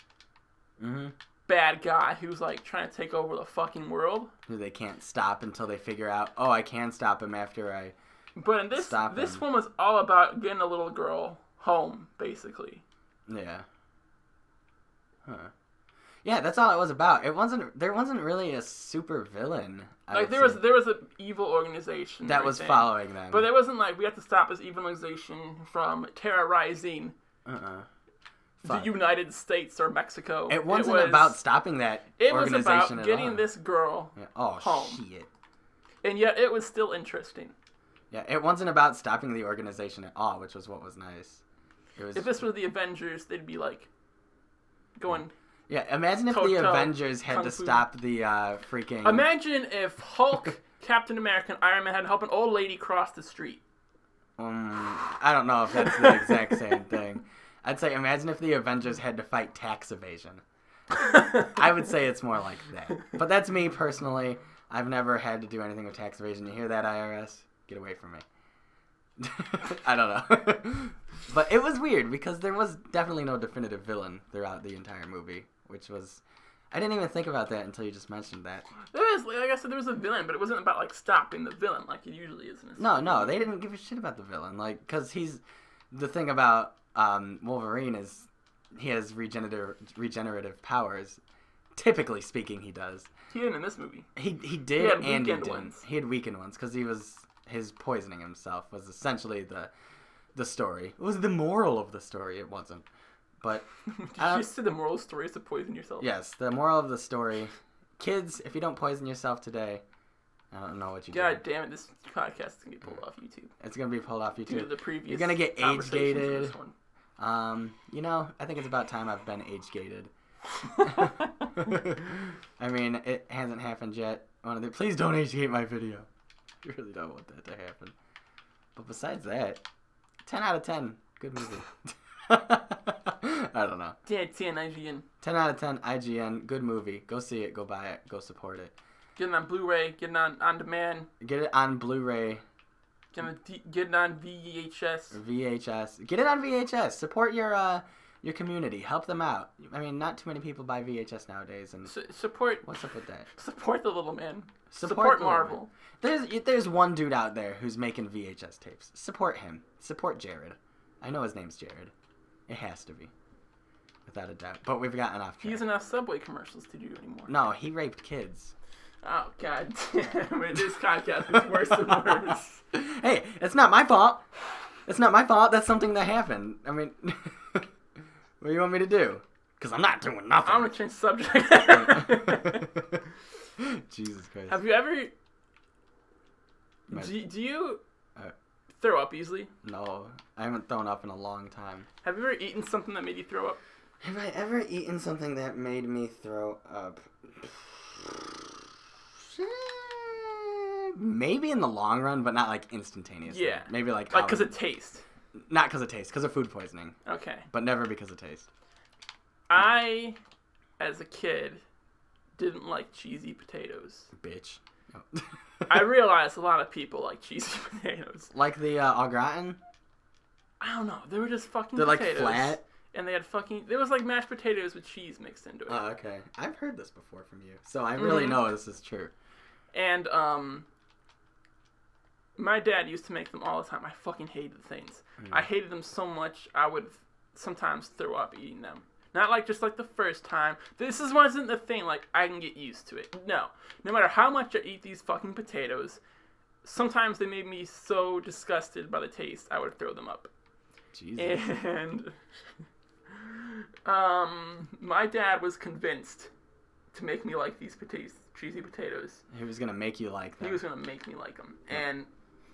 B: bad guy who's, like, trying to take over the fucking world.
A: Who they can't stop until they figure out, oh, I can stop him after I
B: But in this one was all about getting a little girl home, basically.
A: Yeah. Huh. Yeah, that's all it was about. There wasn't really a super villain.
B: Like there was an evil organization
A: that was following them.
B: But it wasn't like we have to stop this evil organization from terrorizing the United States or Mexico.
A: It wasn't about stopping that organization. It was about
B: getting this girl home.
A: Shit.
B: And yet it was still interesting.
A: Yeah, it wasn't about stopping the organization at all, which was what was nice.
B: If this were the Avengers, they'd be like going.
A: Yeah, imagine if the Avengers had to stop the freaking.
B: Imagine if Hulk, Captain America, and Iron Man had to help an old lady cross the street.
A: I don't know if that's the exact same thing. I'd say imagine if the Avengers had to fight tax evasion. I would say it's more like that. But that's me personally. I've never had to do anything with tax evasion. You hear that, IRS? Get away from me. I don't know. But it was weird because there was definitely no definitive villain throughout the entire movie, which was... I didn't even think about that until you just mentioned that.
B: There was, like I said, there was a villain, but it wasn't about, like, stopping the villain like it usually is in a
A: No, they didn't give a shit about the villain. Like, because he's... The thing about Wolverine is he has regenerative powers. Typically speaking, he does.
B: He didn't in this movie.
A: He did,
B: He had
A: and he
B: weekend
A: didn't.
B: ones.
A: He had weekend ones because his poisoning himself was essentially the story. It was the moral of the story. It wasn't. But
B: Did you say the moral of the story is to poison yourself?
A: yes, the moral of the story, kids, if you don't poison yourself today, I don't know what you do.
B: God damn it! This podcast is gonna be pulled off YouTube.
A: It's gonna be pulled off
B: Due to
A: YouTube.
B: the previous
A: You're gonna get age
B: conversations for
A: gated.
B: this one.
A: I think it's about time I've been age gated. I mean, it hasn't happened yet. Please don't age gate my video. I really don't want that to happen. But besides that, 10 out of 10. Good movie. I don't know.
B: 10 IGN.
A: 10 out of 10 IGN. Good movie. Go see it. Go buy it. Go support it.
B: Getting on Blu-ray. Getting on demand.
A: Get it on Blu-ray.
B: Getting on VHS.
A: VHS. Get it on VHS. Support your community. Help them out. I mean, not too many people buy VHS nowadays. And
B: Support.
A: what's up with that?
B: Support the little man.
A: Support the
B: Marvel.
A: There's one dude out there who's making VHS tapes. Support him. Support Jared. I know his name's Jared. It has to be. Without a doubt. But we've gotten off track.
B: He doesn't have Subway commercials to do anymore.
A: No, he raped kids.
B: Oh, god damn it. This podcast is worse and worse.
A: Hey, it's not my fault. It's not my fault. That's something that happened. I mean, what do you want me to do? Because I'm not doing nothing.
B: I'm going to change the subject.
A: Jesus Christ.
B: Have you ever... Do you throw up easily?
A: No, I haven't thrown up in a long time.
B: Have you ever eaten something that made you throw up?
A: Have I ever eaten something that made me throw up? Maybe in the long run, but not like instantaneously.
B: Yeah.
A: Maybe like
B: because of taste.
A: Not because of taste, because of food poisoning.
B: Okay.
A: But never because of taste.
B: I, as a kid, didn't like cheesy potatoes.
A: Bitch. Oh.
B: I realized a lot of people like cheesy potatoes.
A: Like the au gratin?
B: I don't know. They were just fucking
A: They're
B: potatoes.
A: like flat?
B: And they had there was like mashed potatoes with cheese mixed into it.
A: Oh, okay. I've heard this before from you. So I really know this is true.
B: And, my dad used to make them all the time. I fucking hated the things. I hated them so much, I would sometimes throw up eating them. Not like just like the first time. This wasn't the thing, like, I can get used to it. No. No matter how much I eat these fucking potatoes, sometimes they made me so disgusted by the taste, I would throw them up.
A: Jesus.
B: And, my dad was convinced to make me like these cheesy potatoes.
A: He was going to make you like them.
B: He was going to make me like them. And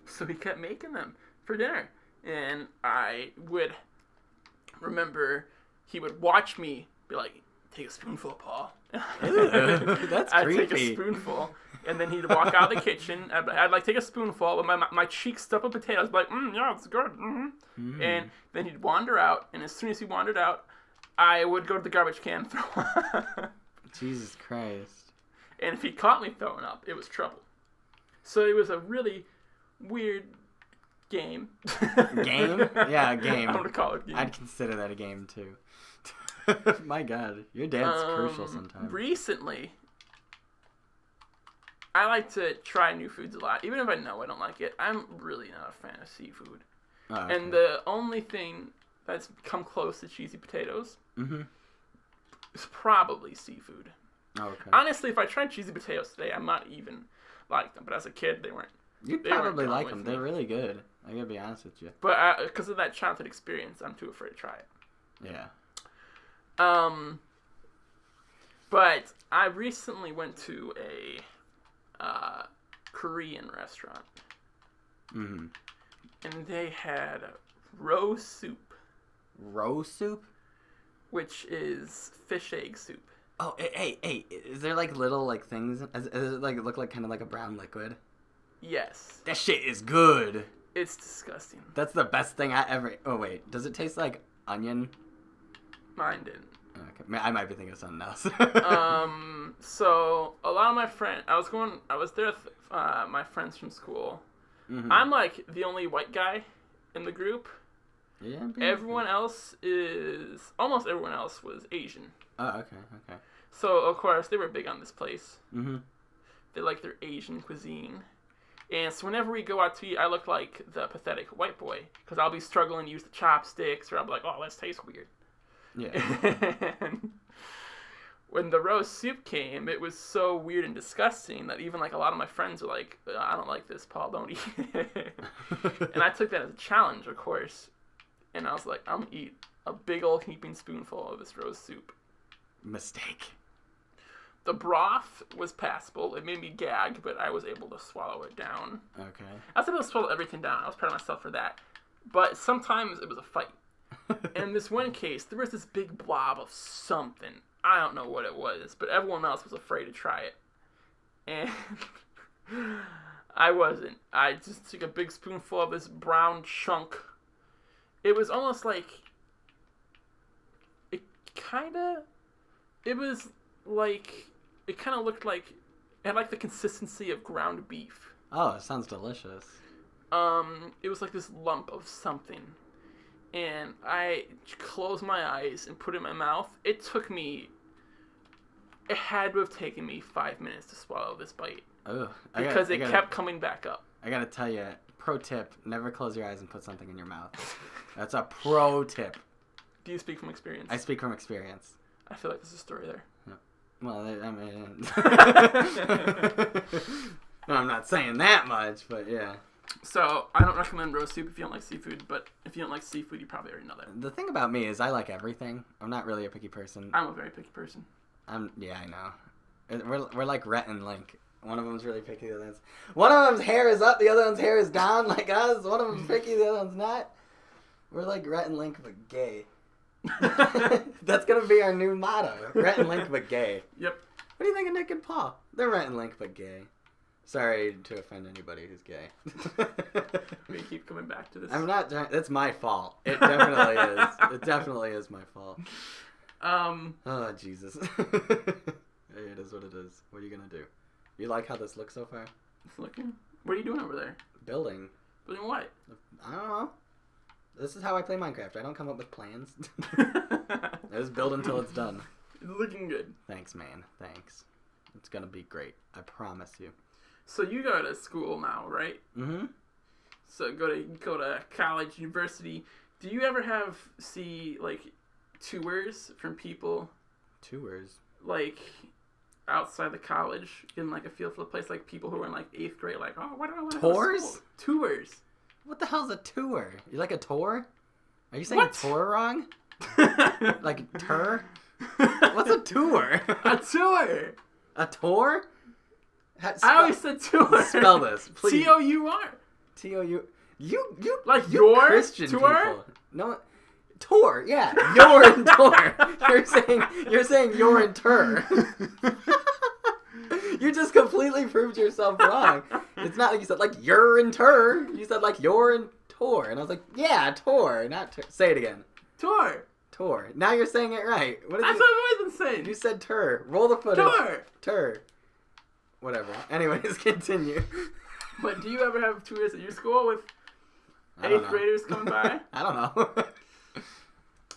B: so he kept making them for dinner. And I would remember he would watch me be like, take a spoonful, Paul.
A: That's
B: I'd
A: creepy.
B: take a spoonful. And then he'd walk out of the kitchen. I'd like take a spoonful, but my cheeks stuffed with potatoes. Like, yeah, it's good. Mm-hmm. And then he'd wander out. And as soon as he wandered out, I would go to the garbage can and throw up.
A: Jesus Christ.
B: And if he caught me throwing up, it was trouble. So it was a really weird game.
A: Game? Yeah, a game.
B: I'm going to call it a game.
A: I'd consider that a game, too. My God. Your dad's crucial sometimes.
B: Recently, I like to try new foods a lot. Even if I know I don't like it, I'm really not a fan of seafood.
A: Oh, okay.
B: And the only thing that's come close to cheesy potatoes is probably seafood.
A: Oh, okay.
B: Honestly, if I tried cheesy potatoes today, I might even like them. But as a kid, they weren't.
A: You'd probably like them. They're really good. I gotta be honest with you.
B: But because of that childhood experience, I'm too afraid to try it.
A: Yeah.
B: But I recently went to a Korean restaurant.
A: Mm-hmm.
B: And they had roe soup.
A: Roe soup?
B: Which is fish egg soup.
A: Oh, hey, is there like little like things? Does it like look like kind of like a brown liquid?
B: Yes.
A: That shit is good.
B: It's disgusting.
A: That's the best thing I ever... Oh, wait. Does it taste like onion?
B: Mine didn't.
A: Okay. I might be thinking of something else.
B: So, a lot of my friends... I was there with my friends from school.
A: Mm-hmm.
B: I'm like the only white guy in the group.
A: Yeah.
B: Almost everyone else was Asian.
A: Oh, okay.
B: So, of course, they were big on this place.
A: Mm-hmm.
B: They like their Asian cuisine. And so whenever we go out to eat, I look like the pathetic white boy. Because I'll be struggling to use the chopsticks, or I'll be like, oh, that tastes weird.
A: Yeah.
B: when the rose soup came, it was so weird and disgusting that even like a lot of my friends were like, I don't like this, Paul, don't eat it. And I took that as a challenge, of course. And I was like, I'm going to eat a big old heaping spoonful of this rose soup.
A: Mistake.
B: The broth was passable. It made me gag, but I was able to swallow it down.
A: Okay.
B: I was able to swallow everything down. I was proud of myself for that. But sometimes it was a fight. And in this one case, there was this big blob of something. I don't know what it was, but everyone else was afraid to try it. And I wasn't. I just took a big spoonful of this brown chunk. It was almost like... It kind of looked like... It had like the consistency of ground beef.
A: Oh, it sounds delicious.
B: It was like this lump of something. And I closed my eyes and put it in my mouth. It had to have taken me 5 minutes to swallow this bite.
A: Ugh.
B: Because it kept coming back up.
A: I gotta tell you, pro tip, never close your eyes and put something in your mouth. That's a pro tip.
B: Do you speak from experience?
A: I speak from experience.
B: I feel like there's a story there.
A: Yeah. Well, I mean... No, I'm not saying that much, but yeah.
B: So, I don't recommend roast soup if you don't like seafood, but if you don't like seafood, you probably already know that.
A: The thing about me is I like everything. I'm not really a picky person.
B: I'm a very picky person.
A: Yeah, I know. We're like Rhett and Link. One of them's really picky, the other one's... One of them's hair is up, the other one's hair is down, like us. One of them's picky, the other one's not. We're like Rhett and Link, but gay. That's gonna be our new motto. Rhett and Link, but gay.
B: Yep.
A: What do you think of Nick and Paul? They're Rhett and Link, but gay. Sorry to offend anybody who's gay.
B: We keep coming back to this.
A: I'm not trying... It's my fault. It definitely is. It definitely is my fault. Oh, Jesus. It is what it is. What are you gonna do? You like how this looks so far?
B: It's looking... What are you doing over there?
A: Building.
B: Building what?
A: I don't know. This is how I play Minecraft. I don't come up with plans. I just build until it's done.
B: It's looking good.
A: Thanks, man. Thanks. It's gonna be great. I promise you.
B: So you go to school now, right?
A: Mm-hmm.
B: So go to college, university. Do you ever see like tours from people?
A: Tours?
B: Like outside the college, getting like a feel for the place, like people who are in like 8th grade, like, oh, what do I want to go to school? Tours?
A: What the hell's a tour? You like a tour? Are you saying
B: What?
A: tour wrong? Like What's a tour?
B: A tour.
A: A tour?
B: I always said tour.
A: Spell this, please.
B: T-O-U-R.
A: T-O-U. You
B: like
A: you
B: your
A: Christian
B: tour?
A: people. No, tour. Yeah, your and tour. You're saying your and tour. You just completely proved yourself wrong. It's not like you said like your and tour. You said like your and tour, and I was like, yeah, tour, not tour. Say it again.
B: Tour.
A: Tour. Now you're saying it right. What
B: That's what I've always been saying.
A: You said tour. Roll the footage.
B: Tour.
A: Whatever. Anyways, continue.
B: But do you ever have tours at your school with 8th graders coming by?
A: I don't know.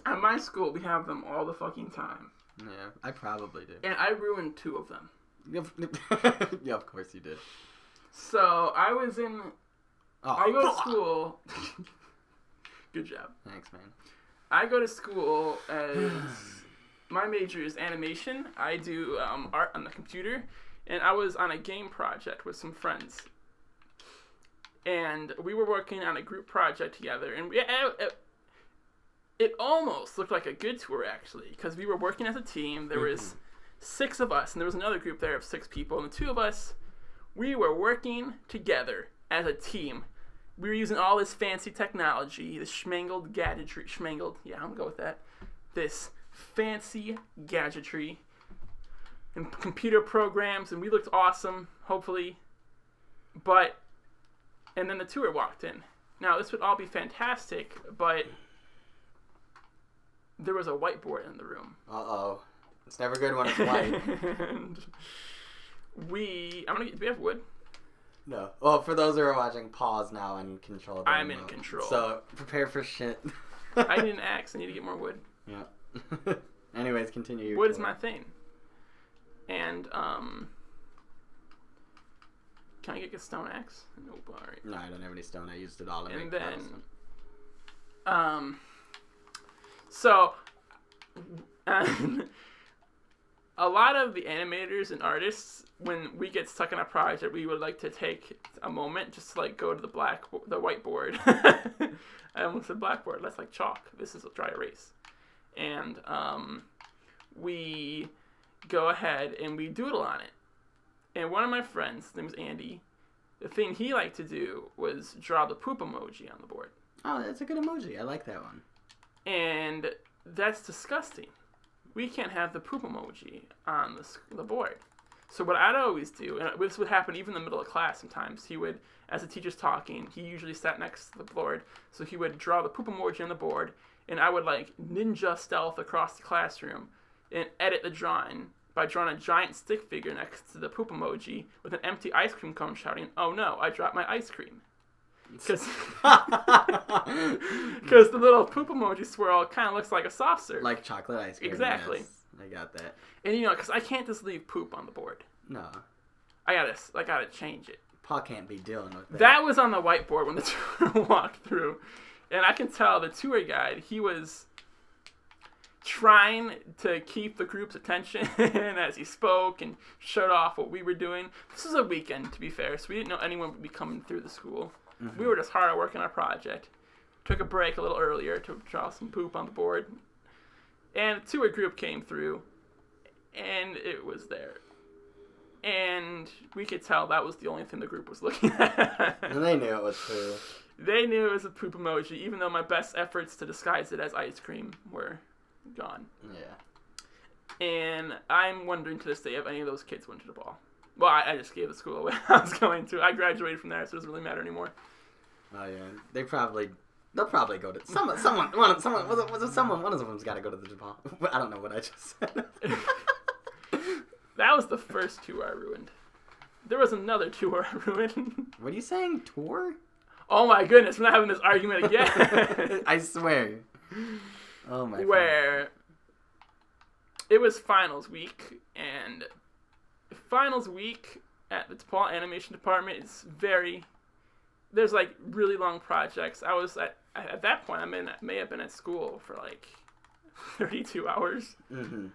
B: At my school, we have them all the fucking time.
A: Yeah, I probably do.
B: And I ruined 2 of them.
A: Yeah, of course you did.
B: So, I was in... I go to school... Good job.
A: Thanks, man.
B: I go to school as... My major is animation. I do art on the computer. And I was on a game project with some friends. And we were working on a group project together. And it almost looked like a good tour, actually. Because we were working as a team. There was 6 of us. And there was another group there of 6 people. And the 2 of us, we were working together as a team. We were using all this fancy technology. This schmangled gadgetry. Schmangled. Yeah, I'm going to go with that. This fancy gadgetry. And computer programs, and we looked awesome, hopefully. And then the tour walked in. Now, this would all be fantastic, but there was a whiteboard in the room.
A: Uh-oh. It's never good when it's white.
B: And do we have wood?
A: No. Well, for those who are watching, pause now and control.
B: I'm in control.
A: So, prepare for shit.
B: I need an axe. I need to get more wood.
A: Yeah. Anyways, continue.
B: Wood is my thing. And, can I get a stone axe? Nope, alright.
A: No, I don't have any stone. I used it all to
B: and
A: make
B: then, so, a lot of the animators and artists, when we get stuck in a project, we would like to take a moment just to like go to the whiteboard. I almost said blackboard. That's like chalk. This is a dry erase. And we go ahead and we doodle on it. And one of my friends, his name was Andy, the thing he liked to do was draw the poop emoji on the board.
A: Oh, that's a good emoji. I like that one.
B: And that's disgusting. We can't have the poop emoji on the board. So what I'd always do, and this would happen even in the middle of class sometimes, he would, as the teacher's talking, he usually sat next to the board, so he would draw the poop emoji on the board, and I would like ninja stealth across the classroom and edit the drawing by drawing a giant stick figure next to the poop emoji with an empty ice cream cone shouting, "Oh no, I dropped my ice cream." Because the little poop emoji swirl kind of looks like a soft serve.
A: Like chocolate ice cream.
B: Exactly.
A: Yes, I got that.
B: And because I can't just leave poop on the board.
A: No.
B: I gotta change it.
A: Paul can't be dealing with that.
B: That was on the whiteboard when the tour walked through. And I can tell the tour guide, he was trying to keep the group's attention as he spoke and showed off what we were doing. This was a weekend, to be fair, so we didn't know anyone would be coming through the school. Mm-hmm. We were just hard at work on our project. Took a break a little earlier to draw some poop on the board. And the tour group came through, and it was there. And we could tell that was the only thing the group was looking at.
A: And they knew it was true.
B: They knew it was a poop emoji, even though my best efforts to disguise it as ice cream were gone.
A: Yeah.
B: And I'm wondering to this day if any of those kids went to the ball. Well, I just gave the school away I was going to. I graduated from there, so it doesn't really matter anymore.
A: Oh yeah, they'll probably go to one of them's got to go to the ball. I don't know what I just said.
B: That was the first tour I ruined. There was another tour I ruined.
A: What are you saying? Tour?
B: Oh my goodness, we're not having this argument again.
A: I swear. Oh my.
B: Where it was finals week, and finals week at the DePaul animation department is there's like really long projects. I was at that point, may have been at school for like 32 hours. Mm-hmm.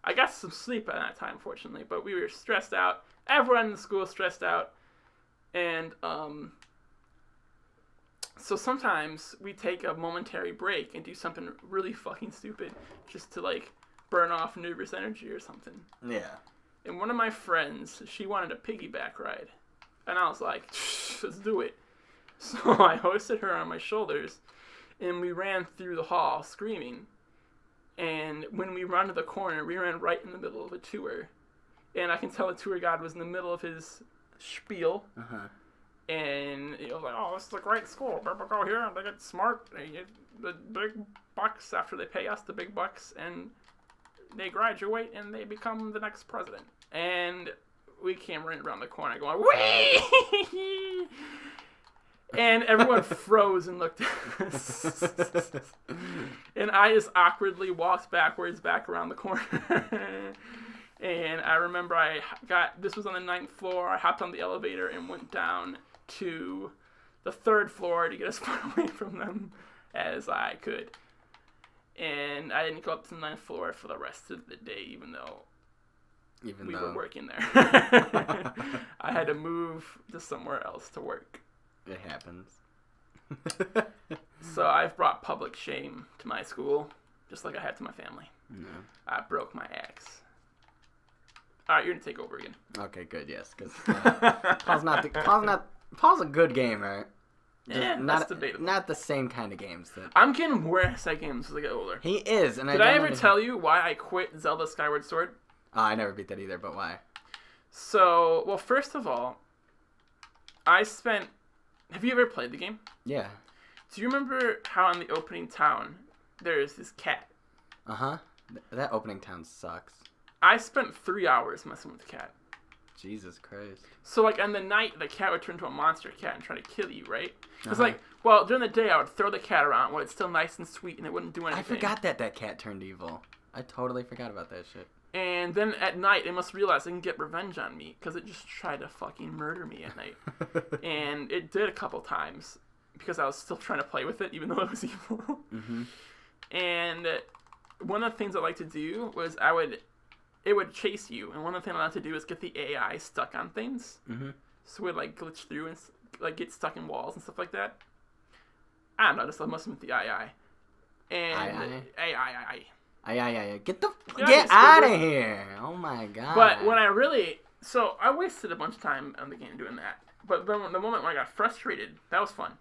B: I got some sleep at that time, fortunately, but we were stressed out. Everyone in the school was stressed out. And so sometimes we take a momentary break and do something really fucking stupid just to like burn off nervous energy or something.
A: Yeah.
B: And one of my friends, she wanted a piggyback ride. And I was like, let's do it. So I hoisted her on my shoulders, and we ran through the hall screaming. And when we ran to the corner, we ran right in the middle of a tour. And I can tell the tour guide was in the middle of his spiel. Uh-huh. And he was like, "Oh, this is a great school. People go here and they get smart. They get the big bucks after they pay us the big bucks. And they graduate and they become the next president." And we came running around the corner going, "Whee!" And everyone froze and looked at us. And I just awkwardly walked backwards back around the corner. And I remember this was on the 9th floor. I hopped on the elevator and went down to the 3rd floor to get as far away from them as I could. And I didn't go up to the 9th floor for the rest of the day, even though we were working there. I had to move to somewhere else to work.
A: It happens.
B: So I've brought public shame to my school, just like I had to my family.
A: No.
B: I broke my axe. All right, you're gonna take over again.
A: Okay, good. Yes, because Paul's a good gamer.
B: Yeah, that's debatable.
A: Not the same kind of games that
B: I'm getting worse at games as I get older.
A: He is, and
B: Did I ever tell you why I quit Zelda Skyward Sword?
A: I never beat that either, but why?
B: So, well, first of all, have you ever played the game?
A: Yeah.
B: Do you remember how in the opening town there's this cat?
A: Uh-huh. That opening town sucks.
B: I spent 3 hours messing with the cat.
A: Jesus Christ.
B: So, like, on the night, the cat would turn into a monster cat and try to kill you, right? It's like, well, during the day, I would throw the cat around when it's still nice and sweet and it wouldn't do anything.
A: I forgot that cat turned evil. I totally forgot about that shit.
B: And then at night, it must realize it can get revenge on me because it just tried to fucking murder me at night. And it did a couple times because I was still trying to play with it, even though it was evil. Mm-hmm. And one of the things I like to do was I would it would chase you, and one of the things I like to do is get the AI stuck on things.
A: Mm-hmm.
B: So it would like glitch through and like get stuck in walls and stuff like that. I don't know, just must with the AI. And
A: AI. Get the
B: Yeah,
A: get
B: it's
A: out
B: good.
A: of here! Oh my god!
B: But when I wasted a bunch of time on the game doing that. But then the moment when I got frustrated, that was fun.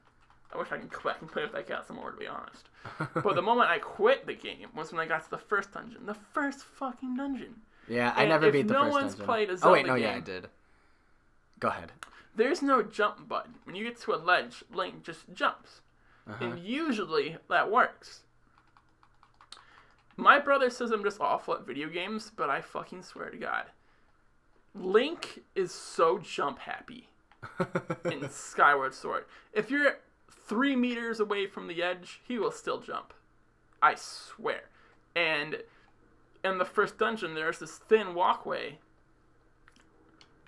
B: I wish I could go back and play with that cat some more, to be honest. But the moment I quit the game was when I got to the first dungeon. The first fucking dungeon.
A: Yeah, I
B: And
A: never
B: if
A: beat the
B: no
A: first
B: one's
A: dungeon.
B: played a
A: Oh wait,
B: Zelda
A: no, yeah,
B: game-
A: I did. Go ahead.
B: There's no jump button. When you get to a ledge, Link just jumps.
A: Uh-huh.
B: And usually that works. My brother says I'm just awful at video games, but I fucking swear to God. Link is so jump happy in Skyward Sword. If you're 3 meters away from the edge, he will still jump. I swear. And in the first dungeon, there's this thin walkway.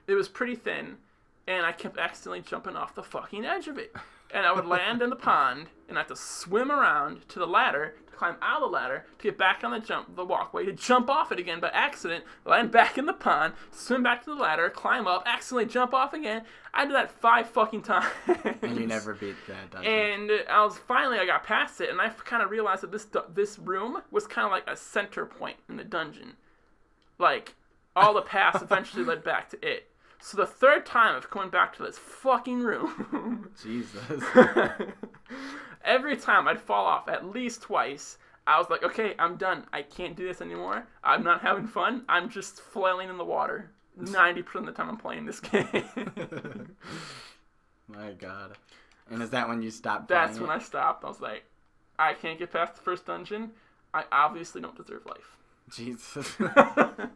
B: It was pretty thin, and I kept accidentally jumping off the fucking edge of it. And I would land in the pond, and I have to swim around to the ladder, climb out of the ladder, to get back on the walkway, to jump off it again by accident, land back in the pond, swim back to the ladder, climb up, accidentally jump off again. I did that 5 fucking times.
A: And you never beat that dungeon.
B: And I got past it, and I kind of realized that this room was kind of like a center point in the dungeon. Like, all the paths eventually led back to it. So the third time of coming back to this fucking room,
A: Jesus.
B: every time I'd fall off at least twice. I was like, okay, I'm done. I can't do this anymore. I'm not having fun. I'm just flailing in the water 90% of the time I'm playing this game.
A: My God. And is that when you stopped playing
B: That's when I stopped. I was like, I can't get past the first dungeon. I obviously don't deserve life.
A: Jesus.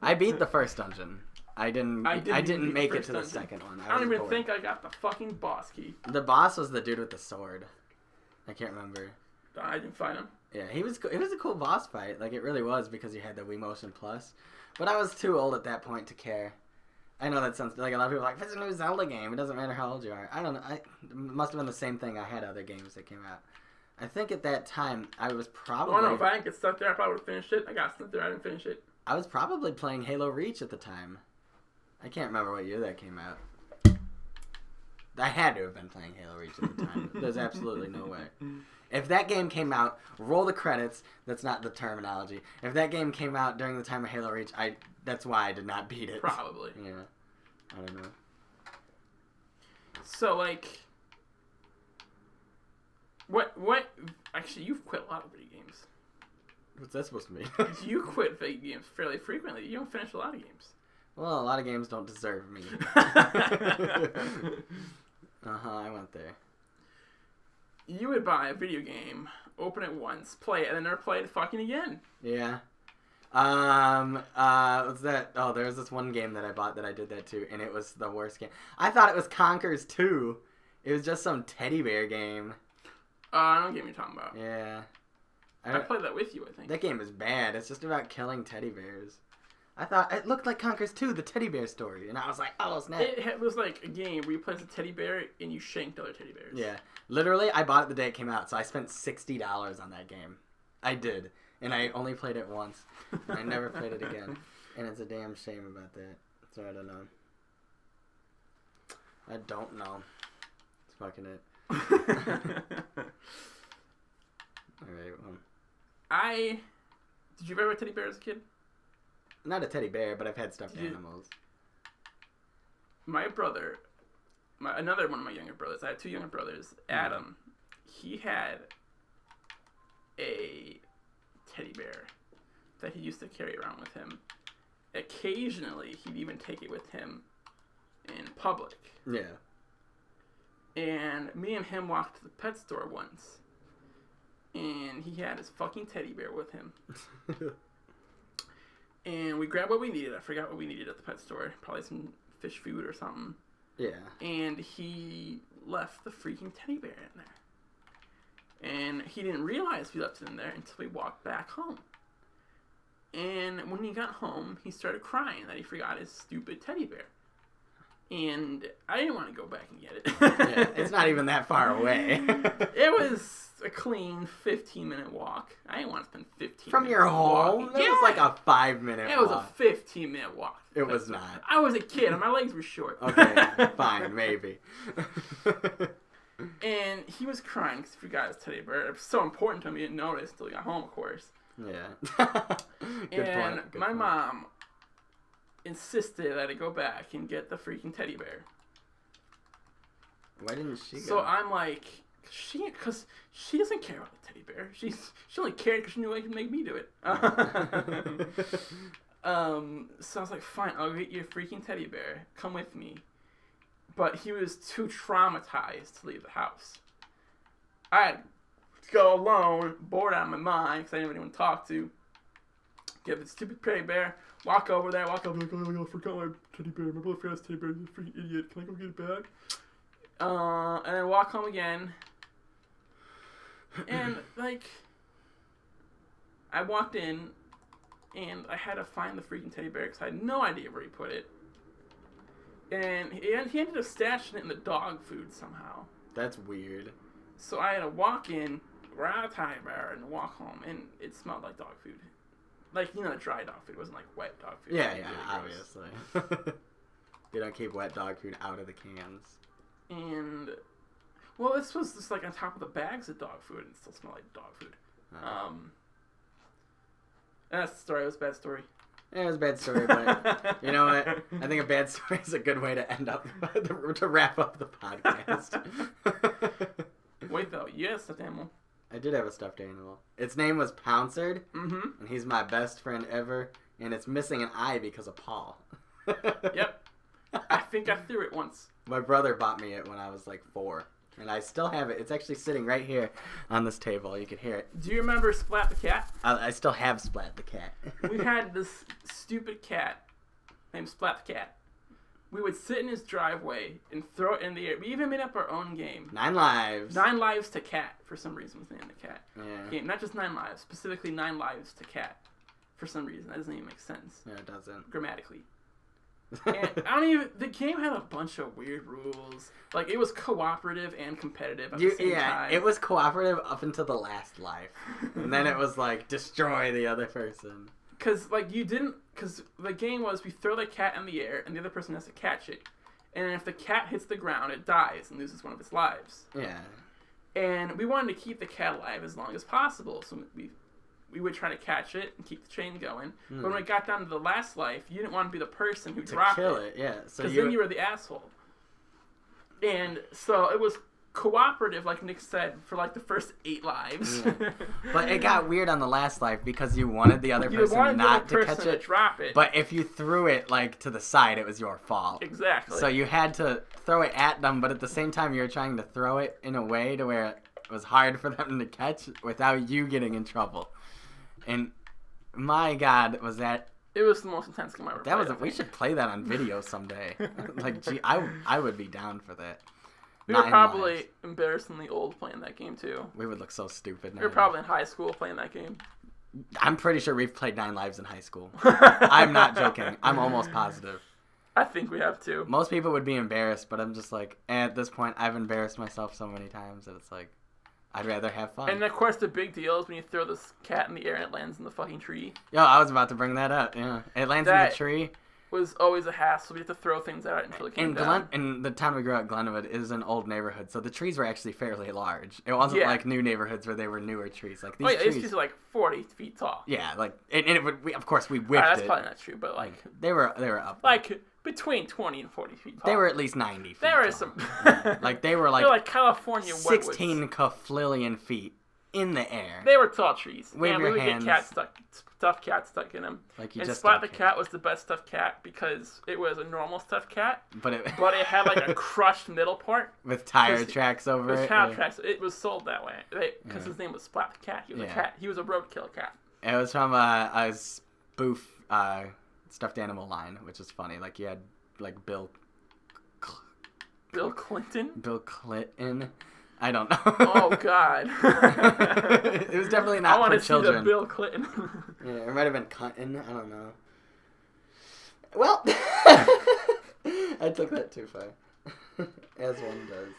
A: I beat the first dungeon. I didn't make it to the second one.
B: I don't even think I got the fucking boss key.
A: The boss was the dude with the sword. I can't remember.
B: I didn't find him.
A: Yeah, it was a cool boss fight. Like, it really was, because you had the Wii Motion Plus. But I was too old at that point to care. I know that sounds like a lot of people are like, if it's a new Zelda game, it doesn't matter how old you are. I don't know. It must have been the same thing. I had other games that came out. I think at that time, I was probably...
B: Oh, no, if I didn't get stuck there, I probably would have finished it. I got stuck there, I didn't finish it.
A: I was probably playing Halo Reach at the time. I can't remember what year that came out. I had to have been playing Halo Reach at the time. There's absolutely no way. If that game came out, roll the credits. That's not the terminology. If that game came out during the time of Halo Reach, that's why I did not beat it.
B: Probably.
A: Yeah. I don't know.
B: So, like... What... Actually, you've quit a lot of video games.
A: What's that supposed to mean?
B: You quit video games fairly frequently. You don't finish a lot of games.
A: Well, a lot of games don't deserve me. I went there.
B: You would buy a video game, open it once, play it, and then never play it fucking again.
A: Yeah. What's that? Oh, there was this one game that I bought that I did that too, and it was the worst game. I thought it was Conkers 2. It was just some teddy bear game.
B: I don't get me talking about.
A: Yeah.
B: I played that with you, I think.
A: That game is bad. It's just about killing teddy bears. I thought it looked like Conkers 2, the teddy bear story, and I was like, oh, snap.
B: It was like a game where you play as a teddy bear and you shanked other teddy bears.
A: Yeah. Literally, I bought it the day it came out, so I spent $60 on that game. I did. And I only played it once. I never played it again. And it's a damn shame about that. So I don't know. I don't know. It's fucking it. Alright, well.
B: Did you ever have a teddy bear as a kid?
A: Not a teddy bear, but I've had stuffed animals.
B: My brother, another one of my younger brothers, I had 2 younger brothers, Adam, he had a teddy bear that he used to carry around with him. Occasionally, he'd even take it with him in public.
A: Yeah.
B: And me and him walked to the pet store once, and he had his fucking teddy bear with him. And we grabbed what we needed. I forgot what we needed at the pet store. Probably some fish food or something.
A: Yeah.
B: And he left the freaking teddy bear in there. And he didn't realize we left it in there until we walked back home. And when he got home, he started crying that he forgot his stupid teddy bear. And I didn't want to go back and get it.
A: Yeah, it's not even that far away.
B: It was a clean 15-minute walk. I didn't want to spend 15
A: from
B: minutes
A: your home.
B: walking.
A: It was like a 5-minute.
B: It was a 15-minute walk.
A: It was not.
B: I was a kid and my legs were short.
A: Okay, fine, maybe.
B: And he was crying because he forgot his teddy bear. It was so important to him, he didn't notice until he got home, of course.
A: Yeah. Good point.
B: My mom insisted that I go back and get the freaking teddy bear.
A: Why didn't she go?
B: So I'm like, because she doesn't care about the teddy bear. She only cared because she knew I could make me do it. So I was like, fine, I'll get you a freaking teddy bear. Come with me. But he was too traumatized to leave the house. I had to go alone, bored out of my mind, because I didn't have anyone to talk to. Get the stupid teddy bear, walk over there, like, oh my god, I forgot my teddy bear. My brother forgot his teddy bear. He's a freaking idiot. Can I go get it back? And then walk home again. And, like, I walked in, and I had to find the freaking teddy bear, because I had no idea where he put it. And he ended up stashing it in the dog food somehow.
A: That's weird.
B: So I had to walk in, grab a teddy bear, and walk home, and it smelled like dog food. Like, the dry dog food. It wasn't like wet dog food.
A: Yeah, obviously. You don't keep wet dog food out of the cans.
B: And, well, this was just like on top of the bags of dog food, and it still smelled like dog food. And that's the story. It was a bad story.
A: Yeah, it was a bad story, but you know what? I think a bad story is a good way to end up, to wrap up the podcast.
B: Wait, though. You had a stuffed animal.
A: I did have a stuffed animal. Its name was Pouncered,
B: and
A: he's my best friend ever, and it's missing an eye because of Paul.
B: Yep. I think I threw it once.
A: My brother bought me it when I was like 4, and I still have it. It's actually sitting right here on this table. You can hear it.
B: Do you remember Splat the cat?
A: I still have Splat the cat.
B: We had this stupid cat named Splat the cat. We would sit in his driveway and throw it in the air. We even made up our own game.
A: 9 lives.
B: 9 lives to cat, for some reason, was the name of the cat.
A: Yeah.
B: Game. Not just 9 lives, specifically 9 lives to cat. For some reason. That doesn't even make sense.
A: No, it doesn't.
B: Grammatically. And the game had a bunch of weird rules. Like, it was cooperative and competitive at the same time.
A: It was cooperative up until the last life. And then it was like, destroy the other person.
B: Because the game was we throw the cat in the air and the other person has to catch it. And if the cat hits the ground, it dies and loses one of its lives.
A: Yeah.
B: And we wanted to keep the cat alive as long as possible. So we would try to catch it and keep the chain going. But when it got down to the last life, you didn't want to be the person who dropped it.
A: To kill it, yeah.
B: Because then you were the asshole. And so it was cooperative, like Nick said, for like the first 8 lives.
A: Yeah. But it got weird on the last life because you wanted the other person not to catch it.
B: Drop it.
A: But if you threw it like to the side, it was your fault.
B: Exactly.
A: So you had to throw it at them, but at the same time you were trying to throw it in a way to where it was hard for them to catch without you getting in trouble. And my God, was that...
B: It was the most intense game I ever played.
A: We should play that on video someday. Like, gee, I would be down for that.
B: We were probably embarrassingly old playing that game, too.
A: We would look so stupid now.
B: We were probably in high school playing that game.
A: I'm pretty sure we've played 9 lives in high school. I'm not joking. I'm almost positive.
B: I think we have to.
A: Most people would be embarrassed, but I'm just like, at this point, I've embarrassed myself so many times that it's like, I'd rather have fun.
B: And of course, the big deal is when you throw this cat in the air and it lands in the fucking tree.
A: Yo, I was about to bring that up. Yeah, it lands in the tree.
B: Was always a hassle. We have to throw things at it until it came down.
A: And the town we grew up, Glenwood, is an old neighborhood, so the trees were actually fairly large. It wasn't like new neighborhoods where they were newer trees. Like these trees,
B: these trees are like 40 feet tall.
A: Yeah, like and it would. Of course, we whipped
B: that's
A: it.
B: Probably not true, but like
A: they were up.
B: Like between 20 and 40 feet tall.
A: They were at least 90 feet.
B: There
A: tall.
B: is some.
A: Like they were like.
B: They're like California
A: 16 quadrillion feet in the air.
B: They were tall trees.
A: Wave your
B: we would
A: hands.
B: get stuffed cat stuck in them.
A: Like you
B: and
A: just
B: Splat the cat was the best stuffed cat because it was a normal stuffed cat,
A: but it
B: had like a crushed middle part
A: with tire tracks over it.
B: With tire tracks. It was sold that way because his name was Splat the cat. He was a cat. He was a roadkill cat.
A: It was from a spoof stuffed animal line, which is funny. Like you had like Bill
B: Clinton.
A: Bill Clitton. I don't know.
B: Oh God!
A: It was definitely not for children.
B: I want to see the Bill Clinton.
A: Yeah, it might have been Clinton. I don't know. Well, I took that too far, as one does.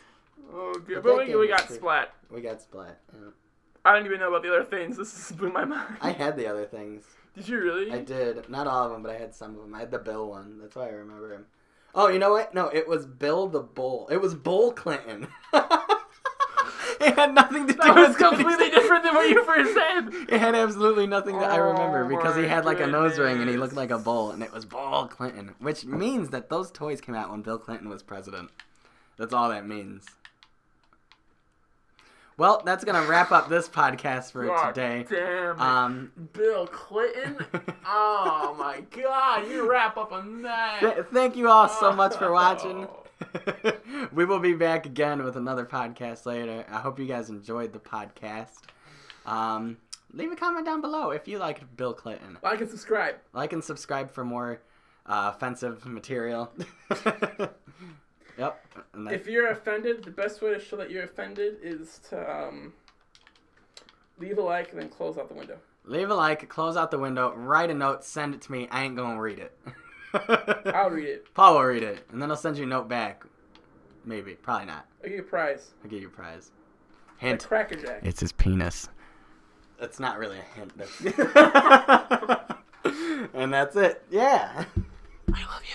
B: Oh, good.
A: But
B: But
A: that game
B: we
A: was
B: got Splat.
A: We got Splat. Yeah.
B: I don't even know about the other things. This just blew my mind.
A: I had the other things.
B: Did you really?
A: I did. Not all of them, but I had some of them. I had the Bill one. That's why I remember him. Oh, you know what? No, it was Bill the Bull. It was Bull Clitton. It had nothing to do with...
B: That was completely different than what you first said.
A: It had absolutely nothing that I remember
B: Oh
A: because he
B: my
A: had like a nose ring and he looked
B: goodness.
A: like a bull, and it was Bull Clitton, which means that those toys came out when Bill Clinton was president. That's all that means. Well, that's going to wrap up this podcast for
B: God
A: today.
B: Damn it. Bill Clitton? Oh my god, you wrap up on that.
A: Thank you all so much for watching. We will be back again with another podcast later. I hope you guys enjoyed the podcast. Leave a comment down below if you liked Bill Clinton.
B: Like and subscribe.
A: Like and subscribe for more offensive material. Yep.
B: If you're offended, the best way to show that you're offended is to leave a like and then close out the window.
A: Leave a like, close out the window, write a note, send it to me. I ain't gonna read it.
B: I'll read it.
A: Paul will read it, and then I'll send you a note back. Maybe. Probably not.
B: I'll give you a prize.
A: I'll give you a prize.
B: A
A: Hint.
B: Cracker Jack.
A: It's his penis. That's not really a hint. And that's it. Yeah.
B: I love you.